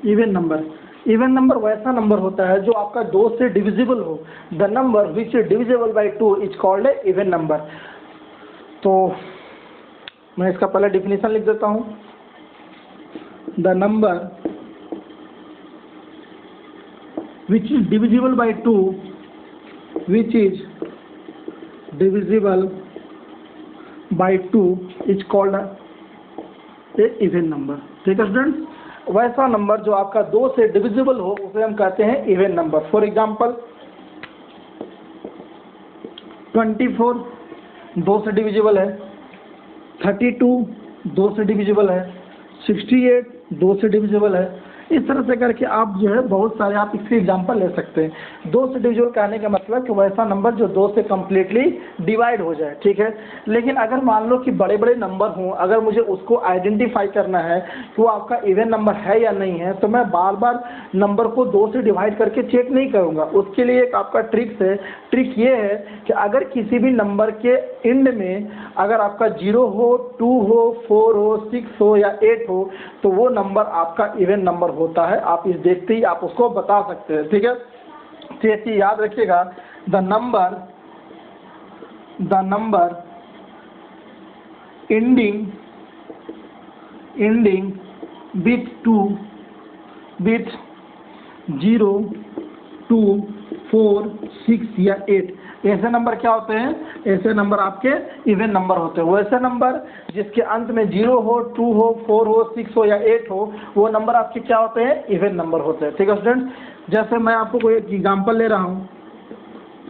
इवन नंबर वैसा नंबर होता है जो आपका 2 से डिविजिबल हो। The number which is divisible by 2 is called a even number. तो मैं इसका पहले डिफिनीशन लिख देता हूँ। The number which is divisible by 2, which is divisible by 2 is called a even number, ठीक है स्टूडेंट्स। वैसा नंबर जो आपका 2 से डिविजिबल हो उसे हम कहते हैं इवन नंबर। फॉर एग्जांपल 24 2 से डिविजिबल है, 32 2 से डिविजिबल है, 68 2 से डिविजिबल है। इस तरह से करके आप जो है बहुत सारे आप इसके एग्जांपल ले सकते हैं। 2 से डिविजिबल कहने का मतलब कि वैसा नंबर जो 2 से कम्प्लीटली डिवाइड हो जाए, ठीक है। लेकिन अगर मान लो कि बड़े बड़े नंबर हों, अगर मुझे उसको आइडेंटिफाई करना है कि वो आपका इवन नंबर है या नहीं है, तो मैं बार बार नंबर को 2 से डिवाइड करके चेक नहीं करूँगा। उसके लिए एक आपका ट्रिक्स है। ट्रिक ये है कि अगर किसी भी नंबर के एंड में अगर आपका 0 हो, 2 हो, 4 हो, 6 हो या 8 हो तो वो नंबर आपका इवन नंबर होता है। आप इस देखते ही आप उसको बता सकते हैं, ठीक है। तो ये चीज़ याद रखिएगा, the number ending with 2 with 0, 2, 4, 6 या 8 ऐसे नंबर क्या होते हैं, ऐसे नंबर आपके इवन नंबर होते हैं। वैसे नंबर जिसके अंत में 0 हो, 2 हो, 4 हो, 6 हो या 8 हो वो नंबर आपके क्या होते हैं, इवन नंबर होते हैं, ठीक है स्टूडेंट। जैसे मैं आपको कोई एक एग्जांपल ले रहा हूँ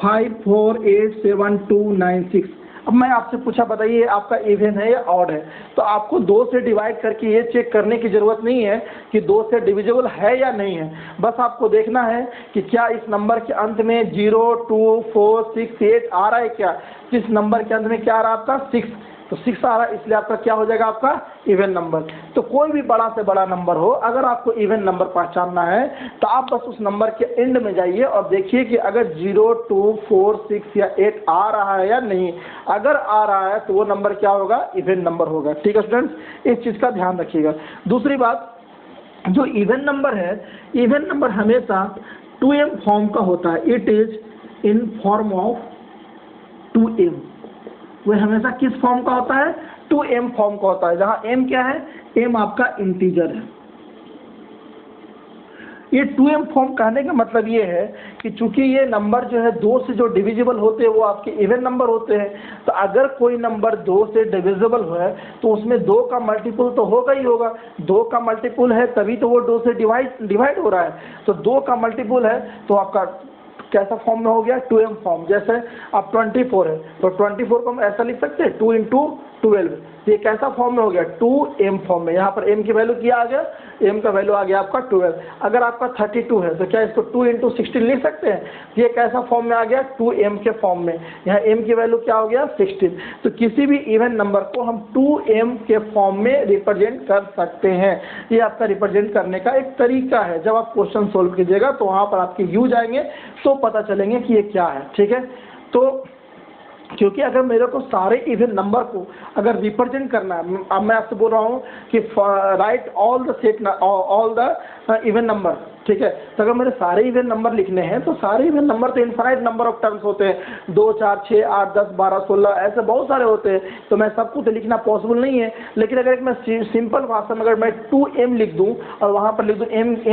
5, 4, 8, 7, 2, 9, 6। अब मैं आपसे पूछा, बताइए आपका इवन है या ऑड है, तो आपको 2 से डिवाइड करके ये चेक करने की ज़रूरत नहीं है कि 2 से डिविजिबल है या नहीं है। बस आपको देखना है कि क्या इस नंबर के अंत में 0, 2, 4, 6, 8 आ रहा है क्या। किस नंबर के अंत में क्या आ रहा है आपका 6, तो 6 आ रहा है, इसलिए आपका क्या हो जाएगा आपका इवन नंबर। तो कोई भी बड़ा से बड़ा नंबर हो, अगर आपको इवन नंबर पहचानना है तो आप बस उस नंबर के एंड में जाइए और देखिए कि अगर 0, 2, 4, 6 या 8 आ रहा है या नहीं। अगर आ रहा है तो वो नंबर क्या होगा, इवन नंबर होगा। ठीक है स्टूडेंट्स, इस चीज़ का ध्यान रखिएगा। दूसरी बात, जो इवन नंबर है, इवन नंबर हमेशा 2m फॉर्म का होता है। It is in form of 2m। वह हमेशा किस फॉर्म का होता है, 2m फॉर्म का होता है, जहां m क्या है, m आपका इंटीजर है। ये 2m फॉर्म कहने का मतलब ये है कि चूंकि ये नंबर जो है 2 से जो डिविजिबल होते हैं वो आपके इवन नंबर होते हैं। तो अगर कोई नंबर 2 से डिविजिबल है तो उसमें 2 का मल्टीपल तो होगा ही होगा। 2 का मल्टीपल है तभी तो वो 2 से डिवाइड हो रहा है। तो 2 का मल्टीपल है तो आपका कैसा फॉर्म में हो गया, 2m फॉर्म। जैसे अब 24 है तो 24 को हम ऐसा लिख सकते हैं 2 × 12। ये कैसा फॉर्म में हो गया, 2m फॉर्म में। यहाँ पर m की वैल्यू क्या आ गया, m का वैल्यू आ गया आपका 12। अगर आपका 32 है तो क्या इसको 2 × 16 लिख सकते हैं। ये कैसा फॉर्म में आ गया, 2m के फॉर्म में। यहाँ m की वैल्यू क्या हो गया, 16। तो किसी भी इवन नंबर को हम 2m के फॉर्म में रिप्रेजेंट कर सकते हैं। ये आपका रिप्रेजेंट करने का एक तरीका है। जब आप क्वेश्चन सोल्व कीजिएगा तो वहाँ पर आपके यूज आएंगे तो पता चलेंगे कि ये क्या है। ठीक है, तो क्योंकि अगर मेरे को सारे इवन नंबर को अगर रिप्रेजेंट करना है, अब मैं आपसे बोल रहा हूँ कि right all the even number, ठीक है। तो अगर मेरे सारे इवन नंबर लिखने हैं तो सारे इवन नंबर तो इनफाइनाइट नंबर ऑफ टर्म्स होते हैं, 2, 4, 6, 8, 10, 12, 16 ऐसे बहुत सारे होते हैं। तो मैं सबको तो लिखना पॉसिबल नहीं है। लेकिन अगर मैं सिंपल भाषा में अगर मैं 2m लिख दूं और वहाँ पर लिख दूं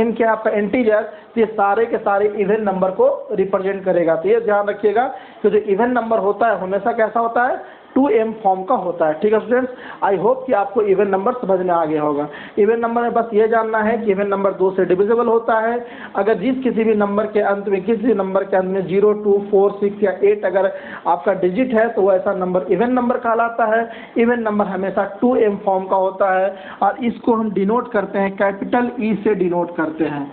m क्या आपका इंटीजर, तो ये सारे के सारे इवन नंबर को रिप्रेजेंट करेगा। तो ये ध्यान रखिएगा कि जो इवन नंबर होता है हमेशा कैसा होता है, 2m फॉर्म का होता है। ठीक है स्टूडेंट्स, आई होप कि आपको इवन नंबर समझ में आ गया होगा। इवन नंबर में बस ये जानना है कि इवन नंबर 2 से डिविजिबल होता है। अगर किसी भी नंबर के अंत में 0, 2, 4, 6 या 8 अगर आपका डिजिट है तो वो ऐसा नंबर इवन नंबर कहलाता है। इवन नंबर हमेशा 2m फॉर्म का होता है और इसको हम डिनोट करते हैं, कैपिटल E से डिनोट करते हैं।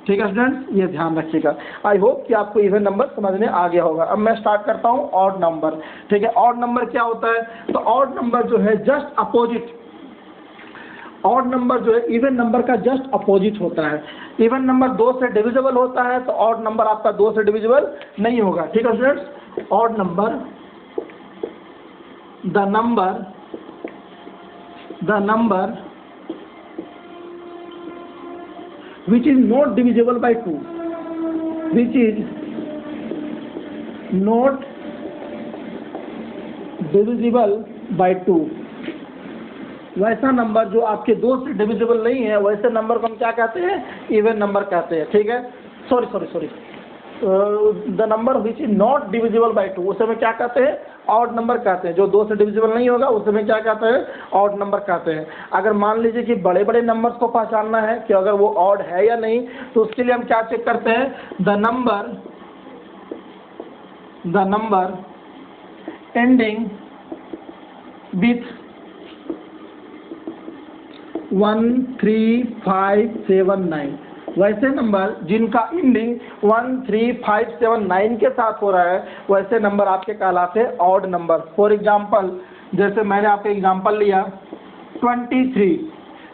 ठीक है स्टूडेंट्स, ये ध्यान रखिएगा। आई होप कि आपको इवन नंबर समझ में आ गया होगा। अब मैं स्टार्ट करता हूँ ऑड नंबर। ठीक है, ऑड नंबर क्या होता है, तो ऑड नंबर जो है जस्ट अपोजिट, ऑड नंबर जो है इवन नंबर का जस्ट अपोजिट होता है। इवन नंबर 2 से डिविजिबल होता है तो ऑड नंबर आपका 2 से डिविजिबल नहीं होगा। ठीक है students, odd number the number which is not divisible by 2, which is not divisible by 2, वैसा नंबर जो आपके 2 से डिविजिबल नहीं है वैसे नंबर को हम क्या कहते हैं, इवन नंबर कहते हैं। ठीक है, sorry the number which is not divisible by 2 उसे में क्या कहते हैं, ऑड नंबर कहते हैं। जो 2 से डिविजिबल नहीं होगा उसे में क्या कहते हैं, ऑड नंबर कहते हैं। अगर मान लीजिए कि बड़े बड़े नंबर्स को पहचानना है कि अगर वो ऑड है या नहीं, तो उसके लिए हम क्या चेक करते हैं, द नंबर एंडिंग विथ 1, 3, 5, 7, 9, वैसे नंबर जिनका एंडिंग 1, 3, 5, 7, 9 के साथ हो रहा है वैसे नंबर आपके कहलाते हैं ऑड नंबर। फॉर एग्जांपल, जैसे मैंने आपका एग्जांपल लिया 23,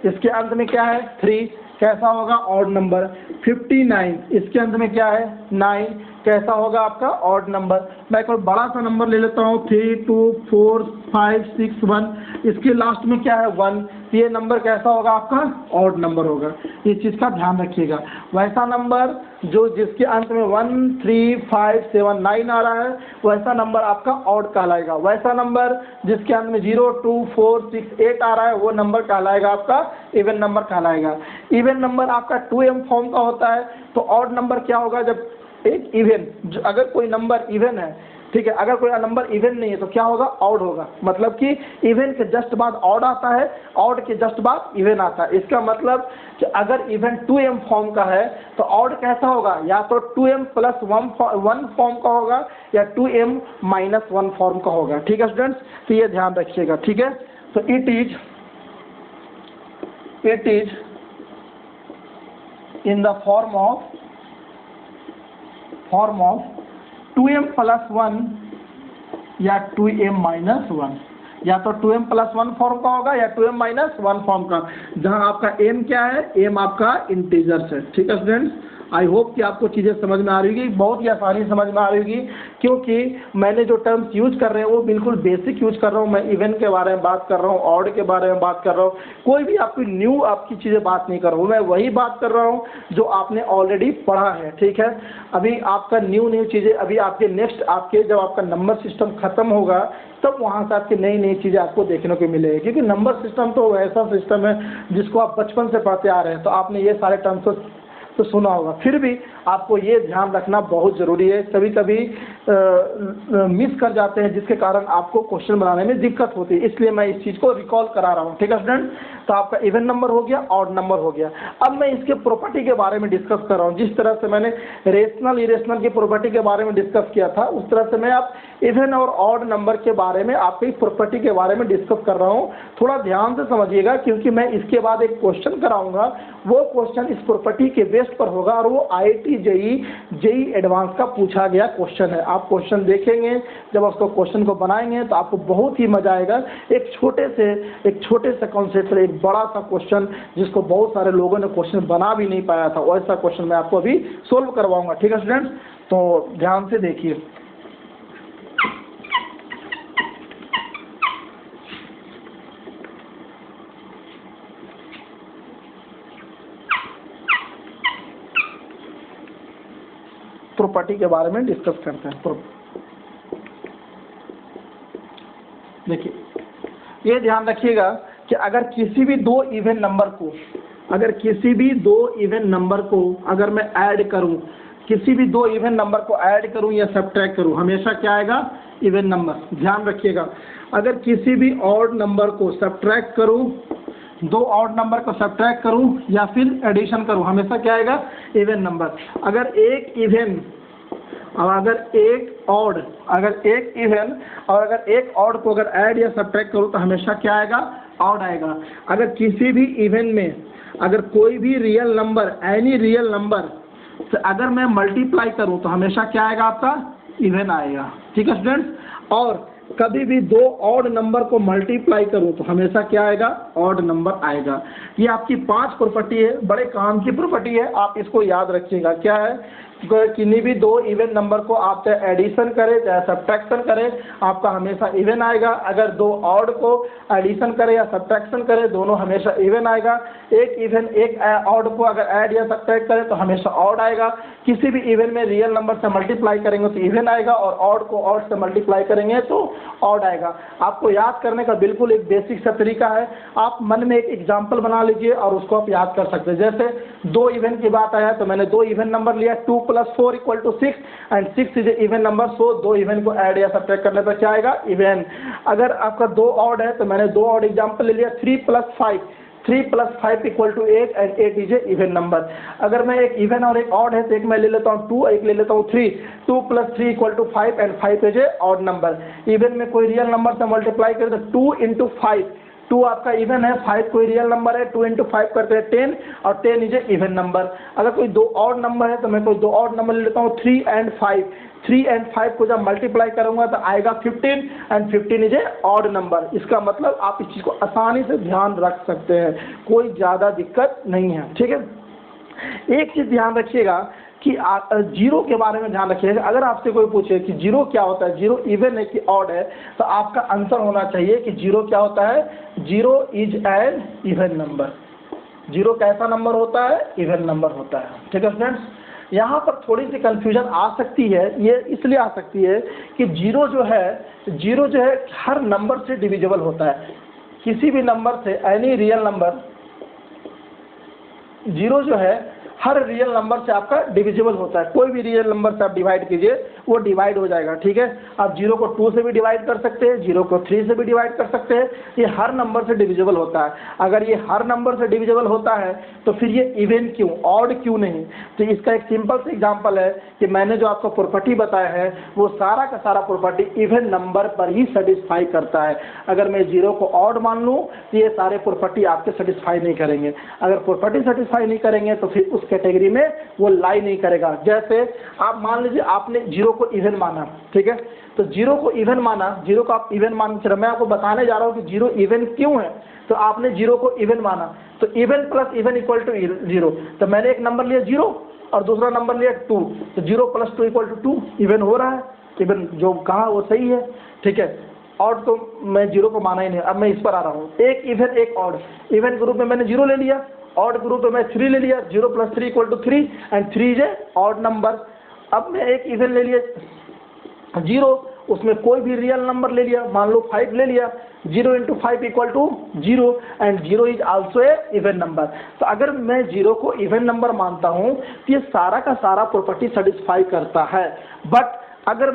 इसके अंत में क्या है 3, कैसा होगा, ऑड नंबर। 59, इसके अंत में क्या है 9, कैसा होगा आपका ऑड नंबर। मैं कोई बड़ा सा नंबर ले लेता हूँ 3, 2, 4, 5, 6, 1, इसके लास्ट में क्या है 1, ये नंबर कैसा होगा आपका ऑड नंबर होगा। इस चीज़ का ध्यान रखिएगा। वैसा नंबर जो जिसके अंत में 1, 3, 5, 7, 9 आ रहा है वैसा नंबर आपका ऑड कहलाएगा। वैसा नंबर जिसके अंत में 0, 2, 4, 6, 8 आ रहा है वो नंबर कहलाएगा आपका इवन नंबर कहलाएगा। इवन नंबर आपका 2m फॉर्म का होता है। तो ऑड नंबर क्या होगा, जब एक इवन, अगर कोई नंबर इवन है, ठीक है। अगर कोई नंबर इवन नहीं है तो क्या होगा, ऑड होगा, मतलब कि इवन के जस्ट बाद ऑड आता है, ऑड के जस्ट बाद इवन आता है। इसका मतलब कि अगर इवन 2m फॉर्म का है तो ऑड कैसा होगा, या तो 2m + 1 फॉर्म का होगा या 2m - 1 फॉर्म का होगा। ठीक है स्टूडेंट्स, तो ये ध्यान रखिएगा। ठीक है, तो it is in the form of 2m + 1 या 2m - 1, या तो 2m + 1 फॉर्म का होगा या 2m - 1 फॉर्म का, जहां आपका m क्या है, m आपका इंटीजर्स है। ठीक है स्टूडेंट्स, आई होप कि आपको चीज़ें समझ में आ रही होगी, बहुत ही आसानी समझ में आ रही होगी, क्योंकि मैंने जो टर्म्स यूज कर रहे हैं वो बिल्कुल बेसिक यूज कर रहा हूँ। मैं इवन के बारे में बात कर रहा हूँ, ऑड के बारे में बात कर रहा हूँ, कोई भी आपकी न्यू आपकी चीज़ें बात नहीं कर रहा हूँ, मैं वही बात कर रहा हूँ जो आपने ऑलरेडी पढ़ा है। ठीक है, अभी आपका न्यू चीज़ें, अभी आपके नेक्स्ट आपके जब आपका नंबर सिस्टम खत्म होगा तब वहाँ से आपकी नई चीज़ें आपको देखने को मिलेगी, क्योंकि नंबर सिस्टम तो ऐसा सिस्टम है जिसको आप बचपन से पढ़ते आ रहे हैं, तो आपने ये सारे टर्म्स तो सुना होगा। फिर भी आपको ये ध्यान रखना बहुत ज़रूरी है, कभी कभी मिस कर जाते हैं जिसके कारण आपको क्वेश्चन बनाने में दिक्कत होती है, इसलिए मैं इस चीज़ को रिकॉल करा रहा हूँ। ठीक है स्टूडेंट, तो आपका इवन नंबर हो गया, ऑड नंबर हो गया। अब मैं इसके प्रॉपर्टी के बारे में डिस्कस कर रहा हूँ। जिस तरह से मैंने रेशनल इरेशनल की प्रॉपर्टी के बारे में डिस्कस किया था, उस तरह से मैं आप इवन और ऑड नंबर के बारे में आपकी प्रॉपर्टी के बारे में डिस्कस कर रहा हूँ। थोड़ा ध्यान से समझिएगा, क्योंकि मैं इसके बाद एक क्वेश्चन कराऊंगा, वो क्वेश्चन इस प्रॉपर्टी के बेस पर होगा और वो IIT जेई एडवांस का पूछा गया क्वेश्चन है। आप क्वेश्चन देखेंगे, जब उसको क्वेश्चन को बनाएंगे तो आपको बहुत ही मजा आएगा। एक छोटे से कॉन्सेप्ट से एक बड़ा सा क्वेश्चन, जिसको बहुत सारे लोगों ने क्वेश्चन बना भी नहीं पाया था, वैसा क्वेश्चन मैं आपको अभी सोल्व करवाऊंगा। ठीक है स्टूडेंट्स, तो ध्यान से देखिए। प्रॉपर्टी के बारे में डिस्कस करते हैं। देखिए, ये ध्यान रखिएगा कि अगर किसी भी दो इवन नंबर को अगर मैं ऐड करूं, किसी भी दो इवन नंबर को ऐड करूं या सब्ट्रैक्ट करूं, हमेशा क्या आएगा, इवन नंबर। ध्यान रखिएगा, अगर किसी भी ऑड नंबर को सब्ट्रैक्ट करूं, दो ऑड नंबर को सब्ट्रैक्ट करूं या फिर एडिशन करूं, हमेशा क्या आएगा, इवन नंबर। अगर एक इवन और अगर एक ऑड को अगर ऐड या सब्ट्रैक्ट करूं तो हमेशा क्या आएगा, ऑड आएगा। अगर किसी भी इवन में अगर कोई भी real number, any real number से अगर मैं मल्टीप्लाई करूं तो हमेशा क्या आएगा, आपका इवन आएगा। ठीक है स्टूडेंट्स, और कभी भी दो ऑड नंबर को मल्टीप्लाई करूं तो हमेशा क्या आएगा, ऑड नंबर आएगा। ये आपकी 5 प्रॉपर्टी है, बड़े काम की प्रॉपर्टी है, आप इसको याद रखिएगा। क्या है, किन्हीं भी दो इवन नंबर को आप चाहे एडिशन करें चाहे सब्ट्रैक्शन करें, आपका हमेशा इवन आएगा। अगर दो ऑड को एडिशन करें या सब्ट्रैक्शन करें, दोनों हमेशा इवन आएगा। एक ऑड को अगर ऐड या सब्ट्रैक्ट करें तो हमेशा ऑड आएगा। किसी भी इवन में रियल नंबर से मल्टीप्लाई करेंगे तो इवन आएगा, और ऑड को ऑड से मल्टीप्लाई करेंगे तो ऑड आएगा। आपको याद करने का बिल्कुल एक बेसिक सा तरीका है, आप मन में एक एग्जाम्पल बना लीजिए और उसको आप याद कर सकते हैं। जैसे दो इवन की बात आया तो मैंने दो इवन नंबर लिया, 2 + 4 = 6 and 6 is a even number, so दो इवन को ऐड या सब्ट्रैक्ट करने पर क्या आएगा, इवन। अगर आपका दो ऑड है तो मैंने दो ऑड एग्जाम्पल ले लिया, 3 + 5 = 8 and 8 is a even number. अगर मैं एक इवन और एक ऑड है तो एक मैं ले लेता हूँ 2, एक ले लेता हूँ 3, 2 + 3 = 5 and 5 is a odd number. Even में कोई रियल नंबर से मल्टीप्लाई करें तो 2 × 5, 2 आपका इवन है, 5 कोई रियल नंबर है, 2 × 5 करते हैं 10 और 10 इज ए इवन नंबर। अगर कोई दो ऑड नंबर है तो मैं कोई दो ऑड नंबर ले लेता हूँ 3 and 5, 3 and 5 को जब मल्टीप्लाई करूंगा तो आएगा 15 and 15 is a odd number. इसका मतलब आप इस चीज़ को आसानी से ध्यान रख सकते हैं, कोई ज़्यादा दिक्कत नहीं है। ठीक है, एक चीज़ ध्यान रखिएगा कि जीरो के बारे में ध्यान रखिएगा। अगर आपसे कोई पूछे कि जीरो क्या होता है, जीरो इवन है कि ऑड है, तो आपका आंसर होना चाहिए कि जीरो क्या होता है, zero is an even number. Zero कैसा नंबर होता है, इवन नंबर होता है। ठीक है स्टूडेंट्स, यहाँ पर थोड़ी सी कंफ्यूजन आ सकती है, ये इसलिए आ सकती है कि जीरो जो है हर नंबर से डिविजिबल होता है। किसी भी नंबर से, एनी रियल नंबर, जीरो जो है हर रियल नंबर से आपका डिविजिबल होता है, कोई भी रियल नंबर से आप डिवाइड कीजिए वो डिवाइड हो जाएगा, ठीक है। आप 0 को 2 से भी डिवाइड कर सकते हैं, 0 को 3 से भी डिवाइड कर सकते हैं, ये हर नंबर से डिविजिबल होता है। अगर ये हर नंबर से डिविजिबल होता है तो फिर ये इवन क्यों, ऑड क्यों नहीं? तो इसका एक सिंपल सा एग्जांपल है कि मैंने जो आपको प्रॉपर्टी बताया है वो सारा का सारा प्रॉपर्टी इवन नंबर पर ही सेटिस्फाई करता है। अगर मैं 0 को ऑड मान लूँ तो ये सारे प्रॉपर्टी आपके सेटिस्फाई नहीं करेंगे। अगर प्रॉपर्टी सेटिस्फाई नहीं करेंगे तो फिर उस कैटेगरी में वो लाई नहीं करेगा। जैसे आप मान लीजिए आपने 0 को इवन माना, ठीक है, तो 0 को इवन माना, 0 को आप इवन मान के, मैं आपको बताने जा रहा हूँ कि 0 इवन क्यों है। तो आपने 0 को इवन माना, तो even plus even equal to 0, तो मैंने एक नंबर लिया 0 और दूसरा नंबर लिया 2, तो 0 प्लस 2 इक्वल टू 2, इवन हो रहा है। इवन जो कहा वो सही है, ठीक है। ऑड तो मैं 0 को माना ही नहीं। अब मैं इस पर आ रहा हूँ, एक इवन एक ऑड। इवन ग्रुप में मैंने 0 ले लिया, ऑड ग्रुप में मैं 3 ले लिया, 0 plus 3 equal to 3 and 3 is a odd number. अब मैं एक इवन ले लिया 0, उसमें कोई भी रियल नंबर ले लिया, मान लो 5 ले लिया, 0 into 5 equal to 0 and 0 is also a even number. तो अगर मैं 0 को इवन नंबर मानता हूँ तो ये सारा का सारा प्रॉपर्टी सेटिस्फाई करता है। बट अगर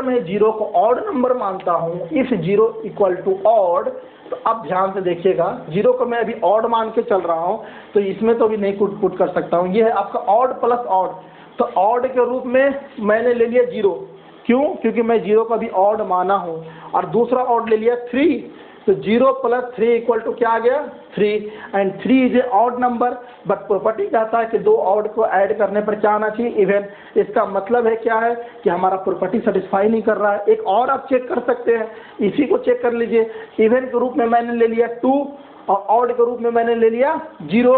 मैं 0 को ऑड नंबर मानता हूँ, इफ 0 इक्वल टू ऑड, तो अब ध्यान से देखिएगा, 0 को मैं अभी ऑड मान के चल रहा हूँ तो इसमें तो अभी नहीं पुट कर सकता हूँ। ये है आपका ऑड प्लस ऑड, तो ऑड के रूप में मैंने ले लिया 0, क्यों? क्योंकि मैं 0 को अभी ऑड माना हूँ, और दूसरा ऑड ले लिया 3, तो 0 प्लस 3 इक्वल टू क्या आ गया 3 and 3 is a odd number. But property कहता है कि दो ऑड को ऐड करने पर क्या आना चाहिए, इवन। इसका मतलब है क्या है कि हमारा प्रॉपर्टी सेटिस्फाई नहीं कर रहा है। एक और आप चेक कर सकते हैं, इसी को चेक कर लीजिए। इवन के रूप में मैंने ले लिया 2 और ऑड के रूप में मैंने ले लिया 0,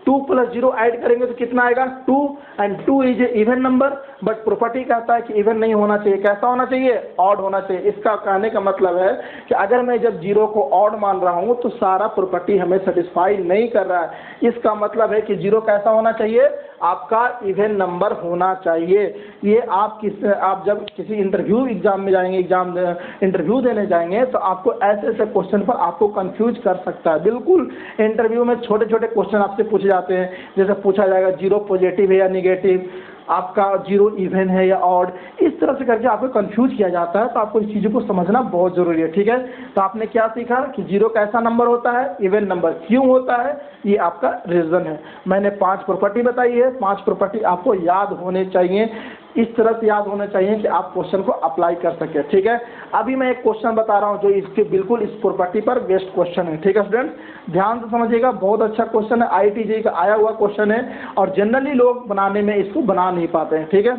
2 प्लस 0 ऐड करेंगे तो कितना आएगा 2 and 2 is a even number. But property कहता है कि इवन नहीं होना चाहिए, कैसा होना चाहिए, ऑड होना चाहिए। इसका कहने का मतलब है कि अगर मैं जब 0 को ऑड मान रहा हूँ तो सारा प्रॉपर्टी हमें सेटिस्फाई नहीं कर रहा है। इसका मतलब है कि 0 कैसा होना चाहिए, आपका इवन नंबर होना चाहिए। ये आप जब किसी इंटरव्यू एग्जाम में जाएंगे, इंटरव्यू देने जाएंगे तो आपको ऐसे ऐसे क्वेश्चन पर आपको कंफ्यूज कर सकता है। बिल्कुल इंटरव्यू में छोटे छोटे क्वेश्चन आपसे पूछे जाते हैं, जैसे पूछा जाएगा 0 पॉजिटिव है या निगेटिव, आपका 0 इवन है या ऑड, इस तरह से करके आपको कंफ्यूज किया जाता है। तो आपको इस चीज़ों को समझना बहुत ज़रूरी है, ठीक है। तो आपने क्या सीखा कि 0 कैसा नंबर होता है, इवन नंबर क्यों होता है, ये आपका रीज़न है। मैंने 5 प्रॉपर्टी बताई है, 5 प्रॉपर्टी आपको याद होने चाहिए, इस तरह से याद होना चाहिए कि आप क्वेश्चन को अप्लाई कर सकें, ठीक है। अभी मैं एक क्वेश्चन बता रहा हूँ जो इसके बिल्कुल इस प्रॉपर्टी पर बेस्ड क्वेश्चन है, ठीक है स्टूडेंट्स, ध्यान से समझिएगा। बहुत अच्छा क्वेश्चन है, IIT का आया हुआ क्वेश्चन है और जनरली लोग बनाने में इसको बना नहीं पाते हैं, ठीक है।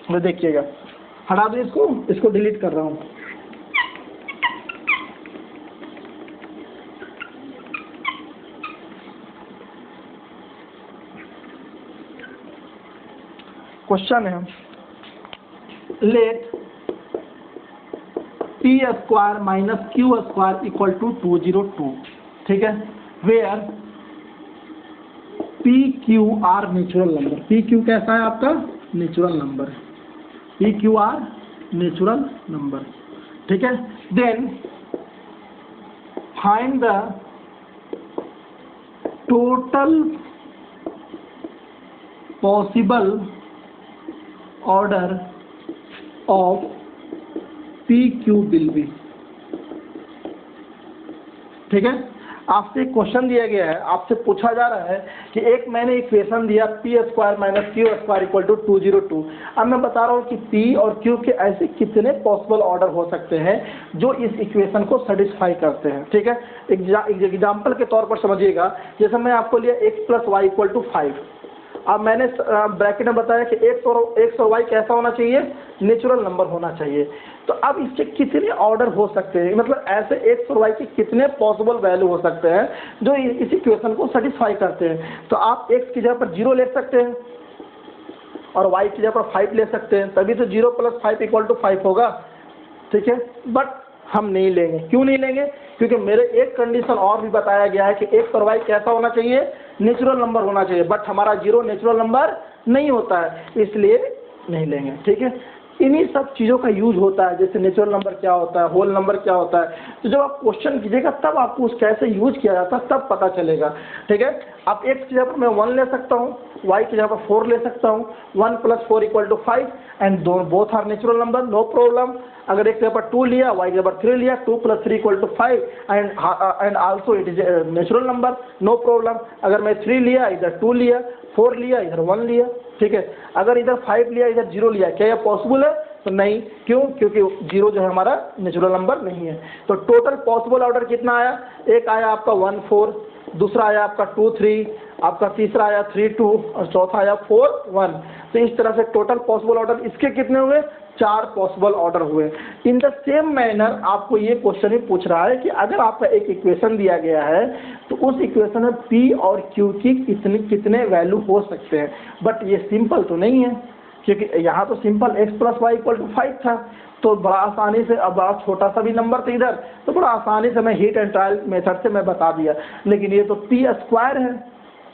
तो देखिएगा, हटा दो इसको डिलीट कर रहा हूँ। क्वेश्चन है, let p square minus q square equal to 202, ठीक है, where p q r natural number. p q कैसा है आपका, natural number, p q r natural number, ठीक है। Then find the total possible order of P Q will be, ठीक है। आपसे क्वेश्चन दिया गया है, आपसे पूछा जा रहा है कि एक मैंने इक्वेशन दिया p square minus q square equal to 202। अब मैं बता रहा हूँ कि p और q के ऐसे कितने पॉसिबल ऑर्डर हो सकते हैं जो इस इक्वेशन को सेटिस्फाई करते हैं, ठीक है। एग्जाम्पल के तौर पर समझिएगा, जैसे मैं आपको लिया x plus Y equal to 5। अब मैंने ब्रैकेट में बताया कि x और y कैसा होना चाहिए, नेचुरल नंबर होना चाहिए। तो अब इसके कितने ऑर्डर हो सकते हैं, मतलब ऐसे x और y के कितने पॉसिबल वैल्यू हो सकते हैं जो इस इक्वेशन को सेटिस्फाई करते हैं। तो आप x की जगह पर 0 ले सकते हैं और y की जगह पर 5 ले सकते हैं, तभी तो 0 प्लस 5 इक्वल टू 5 होगा, ठीक है। बट हम नहीं लेंगे, क्यों नहीं लेंगे, क्योंकि मेरे एक कंडीशन और भी बताया गया है कि x और y कैसा होना चाहिए, नेचुरल नंबर होना चाहिए। बट हमारा 0 नेचुरल नंबर नहीं होता है, इसलिए नहीं लेंगे, ठीक है। इन्हीं सब चीज़ों का यूज होता है, जैसे नेचुरल नंबर क्या होता है, होल नंबर क्या होता है। तो जब आप क्वेश्चन कीजिएगा तब आपको उस कैसे यूज किया जाता है तब पता चलेगा, ठीक है। अब x की जगह पर मैं 1 ले सकता हूँ, y की जगह पर 4 ले सकता हूँ, 1 + 4 = 5 and both are natural number, no problem. अगर x की जगह पर 2 लिया, y की जगह पर 3 लिया, 2 + 3 = 5 and also it is natural number, no problem. अगर मैं 3 लिया, इधर 2 लिया, 4 लिया, इधर 1 लिया, ठीक है। अगर इधर 5 लिया, इधर 0 लिया, क्या यह पॉसिबल है? तो नहीं, क्यों? क्योंकि 0 जो है हमारा नेचुरल नंबर नहीं है। तो टोटल पॉसिबल ऑर्डर कितना आया? एक आया आपका 1 4, दूसरा आया आपका 2 3, आपका तीसरा आया 3 2 और चौथा आया 4 1। तो इस तरह से टोटल पॉसिबल ऑर्डर इसके कितने हुए? 4 पॉसिबल ऑर्डर हुए। इन द सेम मैनर आपको ये क्वेश्चन भी पूछ रहा है कि अगर आपका एक इक्वेशन दिया गया है तो उस इक्वेशन में P और Q की कितने वैल्यू हो सकते हैं। बट ये सिंपल तो नहीं है, क्योंकि यहाँ तो सिंपल x + y = 5 था, तो बड़ा आसानी से, अब बड़ा छोटा सा भी नंबर था इधर, तो बड़ा आसानी से मैं हीट एंड ट्रायल मेथड से मैं बता दिया। लेकिन ये तो p² है,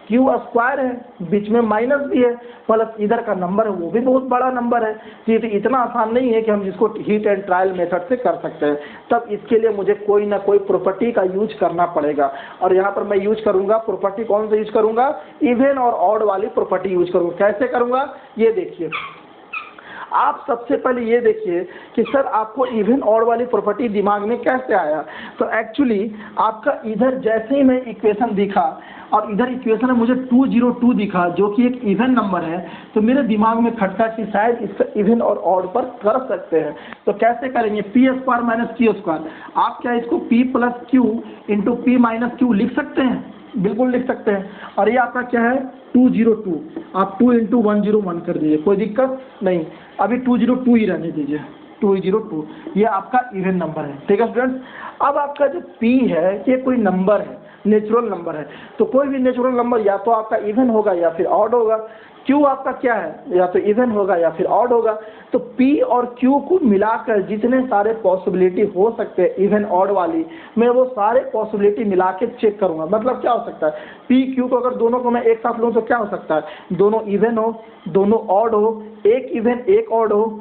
q² है, बीच में माइनस भी है, प्लस इधर का नंबर है वो भी बहुत बड़ा नंबर है। तो ये तो इतना आसान नहीं है कि हम जिसको हीट एंड ट्रायल मेथड से कर सकते हैं। तब इसके लिए मुझे कोई ना कोई प्रॉपर्टी का यूज करना पड़ेगा, और यहाँ पर मैं यूज करूँगा प्रॉपर्टी, कौन सा यूज करूँगा? इवन और ऑड वाली प्रॉपर्टी यूज करूँगा। कैसे करूँगा ये देखिए। आप सबसे पहले ये देखिए कि सर आपको इवन ऑड वाली प्रॉपर्टी दिमाग में कैसे आया। तो एक्चुअली आपका इधर जैसे ही मैं इक्वेशन दिखा और इधर इक्वेशन में मुझे 202 दिखा जो कि एक इवन नंबर है, तो मेरे दिमाग में खटका कि शायद इसका इवन और ऑड पर कर सकते हैं। तो कैसे करेंगे? p² - q²। आप क्या इसको p + q × p - q लिख सकते हैं? बिल्कुल लिख सकते हैं। और ये आपका क्या है? 202, आप 2 × 101 कर दीजिए, कोई दिक्कत नहीं। अभी 202 ही रहने दीजिए, 202 ये आपका इवन नंबर है, ठीक है स्टूडेंट्स। अब आपका जो p है ये कोई नंबर है, नेचुरल नंबर है, तो कोई भी नेचुरल नंबर या तो आपका इवन होगा या फिर ऑड होगा। q आपका क्या है? या तो इवन होगा या फिर ऑड होगा। तो p और q को मिलाकर जितने सारे पॉसिबिलिटी हो सकते हैं इवन ऑड वाली, मैं वो सारे पॉसिबिलिटी मिला के चेक करूंगा। मतलब क्या हो सकता है? p q को अगर दोनों को मैं एक साथ लूँ तो क्या हो सकता है? दोनों इवन हो, दोनों ऑड हो, एक इवन एक ऑड हो,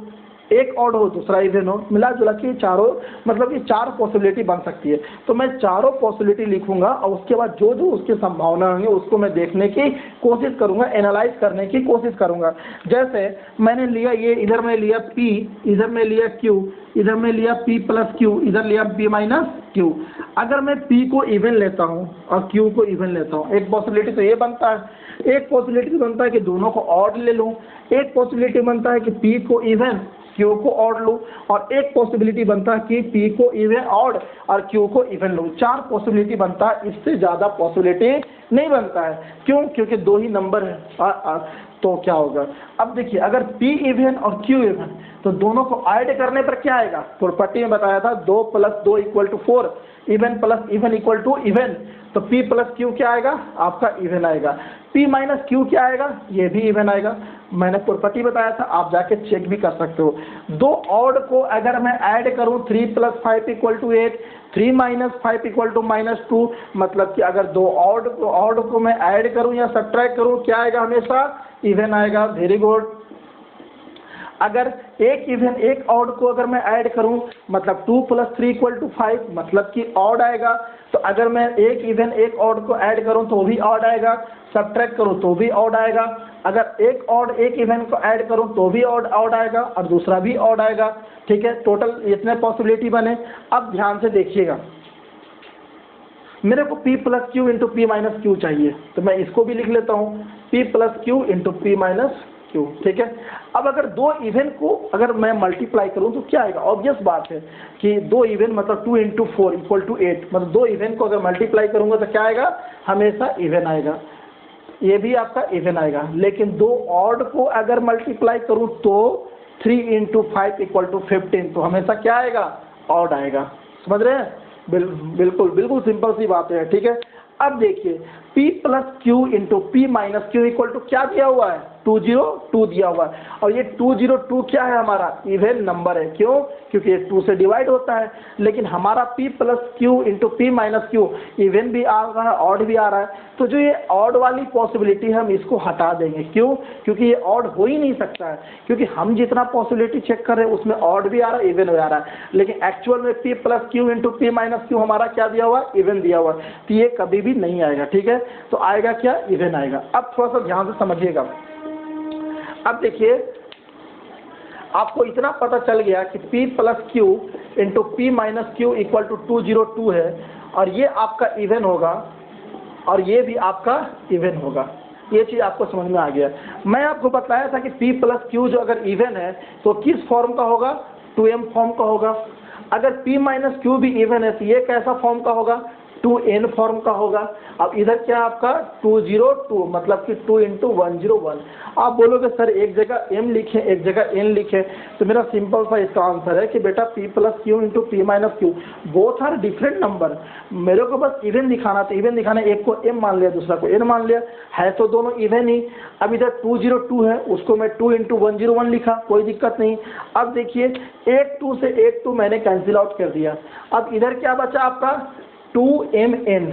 एक ऑड हो दूसरा इवन हो, मिला जुला के चारों, मतलब ये 4 पॉसिबिलिटी बन सकती है। तो मैं चारों पॉसिबिलिटी लिखूंगा और उसके बाद जो जो उसकी संभावना होंगी उसको मैं देखने की कोशिश करूंगा, एनालाइज करने की कोशिश करूंगा। जैसे मैंने लिया ये, इधर में लिया p, इधर में लिया q, इधर में लिया p + q, इधर लिया p - q। अगर मैं p को इवन लेता हूँ और q को इवन लेता हूँ, एक पॉसिबिलिटी तो ये बनता है, एक पॉसिबिलिटी बनता है कि दोनों को ऑड ले लूँ, एक पॉसिबिलिटी बनता है कि p को इवन Q को ऑड लूँ, और एक पॉसिबिलिटी बनता है कि P को इवन ऑड और Q को इवन लूँ। 4 पॉसिबिलिटी बनता है, इससे ज़्यादा पॉसिबिलिटी नहीं बनता है। क्यों? क्योंकि 2 ही नंबर है। तो क्या होगा? अब देखिए, अगर P इवन और Q इवन, तो दोनों को ऐड करने पर क्या आएगा? प्रॉपर्टी में बताया था 2 + 2 = 4, इवन प्लस इवन = इवन। तो P + Q क्या आएगा? आपका इवन आएगा। P - Q क्या आएगा? ये भी इवन आएगा। मैंने प्रॉपर्टी बताया था, आप जाके चेक भी कर सकते हो। 2 ऑड को अगर मैं ऐड करूं 3 + 5 = 8, 3 - 5 = -2, मतलब कि अगर 2 ऑड को मैं ऐड करूं या सब्ट्रैक्ट करूं, क्या आएगा? हमेशा इवन आएगा। Very good. अगर एक इवन एक ऑड को अगर मैं ऐड करूं, मतलब 2 + 3 = 5, मतलब कि ऑड आएगा। तो अगर मैं एक इवन एक ऑड को ऐड करूं तो भी ऑड आएगा, सब्ट्रैक्ट करूं तो भी ऑड आएगा। अगर एक ऑड एक इवन को ऐड करूं तो भी ऑड आएगा और दूसरा भी ऑड आएगा। ठीक है, टोटल इतने पॉसिबिलिटी बने। अब ध्यान से देखिएगा, मेरे को P + Q × P - Q चाहिए, तो मैं इसको भी लिख लेता हूँ, P + Q × P - Q। ठीक है। अब अगर 2 इवन को अगर मैं मल्टीप्लाई करूँ तो क्या आएगा? ऑब्वियस बात है कि 2 इवन मतलब 2 × 4 = 8, मतलब 2 इवन को अगर मल्टीप्लाई करूँगा तो क्या आएगा? हमेशा इवन आएगा। ये भी आपका इवन आएगा। लेकिन 2 ऑड को अगर मल्टीप्लाई करूँ तो 3 × 5 = 15, तो हमेशा क्या आएगा? ऑड आएगा। समझ रहे हैं? बिल्कुल सिंपल सी बात है। ठीक है। अब देखिए, P + Q × P - Q = क्या दिया हुआ है? 202 दिया हुआ है, और ये 202 क्या है, हमारा इवन नंबर है। क्यों? क्योंकि ये 2 से डिवाइड होता है। लेकिन हमारा p plus Q into P minus Q even भी आ रहा है, ऑड भी आ रहा है, तो जो ये ऑड वाली पॉसिबिलिटी हम इसको हटा देंगे। क्यों? क्योंकि ये ऑड हो ही नहीं सकता है, क्योंकि हम जितना पॉसिबिलिटी चेक कर रहे हैं उसमें ऑड भी आ रहा है, इवन भी आ रहा है, लेकिन एक्चुअल में p plus Q into P minus Q हमारा क्या दिया हुआ है, इवन दिया हुआ है, तो ये कभी भी नहीं आएगा। ठीक है, तो आएगा क्या, इवन आएगा। अब थोड़ा सा ध्यान से समझिएगा। अब देखिए, आपको इतना पता चल गया कि p plus Q into P minus Q equal to 202 है, और ये आपका इवन होगा और ये भी आपका इवन होगा। ये चीज़ आपको समझ में आ गया। मैं आपको बताया था कि p प्लस क्यू जो अगर इवन है तो किस फॉर्म का होगा, 2m फॉर्म का होगा। अगर p माइनस क्यू भी इवन है तो ये कैसा फॉर्म का होगा, 2n फॉर्म का होगा। अब इधर क्या आपका 202, मतलब कि 2 इंटू 101। आप बोलोगे सर एक जगह m लिखे एक जगह n लिखे, तो मेरा सिंपल सा इसका आंसर है कि बेटा p plus Q into P minus Q both are different number. मेरे को बस इवन दिखाना, तो इवन दिखाना, एक को m मान लिया दूसरा को n मान लिया, है तो दोनों इवन ही। अब इधर 202 है, उसको मैं 2 इंटू 101 लिखा, कोई दिक्कत नहीं। अब देखिए 8 2 से 8 2 मैंने कैंसिल आउट कर दिया। अब इधर क्या बचा आपका 2mn।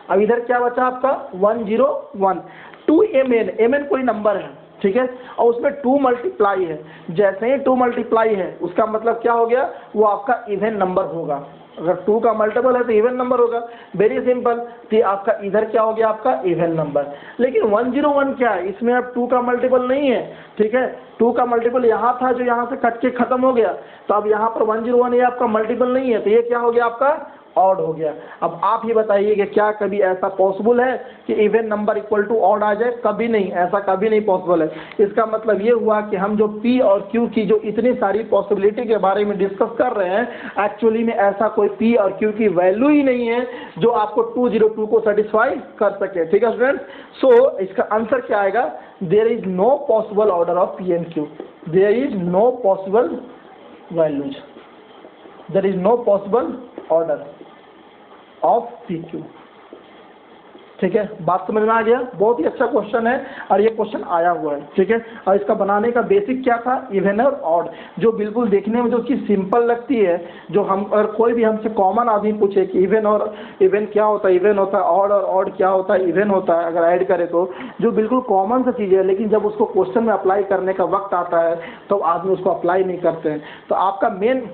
अब इधर क्या बचा आपका 101। 2mn, mn कोई नंबर है, ठीक है, और उसमें 2 मल्टीप्लाई है। जैसे ही 2 मल्टीप्लाई है उसका मतलब क्या हो गया, वो आपका इवन नंबर होगा। अगर 2 का मल्टीपल है तो इवन नंबर होगा, वेरी सिंपल। तो आपका इधर क्या हो गया, आपका इवन नंबर। लेकिन 101 क्या है, इसमें अब 2 का मल्टीपल नहीं है, ठीक है। 2 का मल्टीपल यहाँ था जो यहाँ से कट के खत्म हो गया, तो अब यहाँ पर 101 ये आपका मल्टीपल नहीं है, तो ये क्या हो गया, आपका ऑड हो गया। अब आप ही बताइए कि क्या कभी ऐसा पॉसिबल है कि even number equal to odd आ जाए? कभी नहीं, ऐसा कभी नहीं पॉसिबल है। इसका मतलब ये हुआ कि हम जो p और q की जो इतनी सारी पॉसिबिलिटी के बारे में डिस्कस कर रहे हैं, एक्चुअली में ऐसा कोई p और q की वैल्यू ही नहीं है जो आपको 202 को सेटिस्फाई कर सके। ठीक है स्टूडेंट, सो इसका आंसर क्या आएगा, there is no possible order of p and q, there is no possible values, there is no possible order of PQ। ठीक है, बात समझ में आ गया? बहुत ही अच्छा क्वेश्चन है और ये क्वेश्चन आया हुआ है, ठीक है। और इसका बनाने का बेसिक क्या था, इवन और ऑड, जो बिल्कुल देखने में जो चीज़ सिंपल लगती है, जो हम अगर कोई भी हमसे कॉमन आदमी पूछे कि इवन और इवन क्या होता है, इवन होता है ऑड, और ऑड क्या होता है, इवन होता है, अगर ऐड करें तो जो बिल्कुल कॉमन सा चीज़ है, लेकिन जब उसको क्वेश्चन में अप्लाई करने का वक्त आता है तो आदमी उसको अप्लाई नहीं करते हैं। तो आपका मेन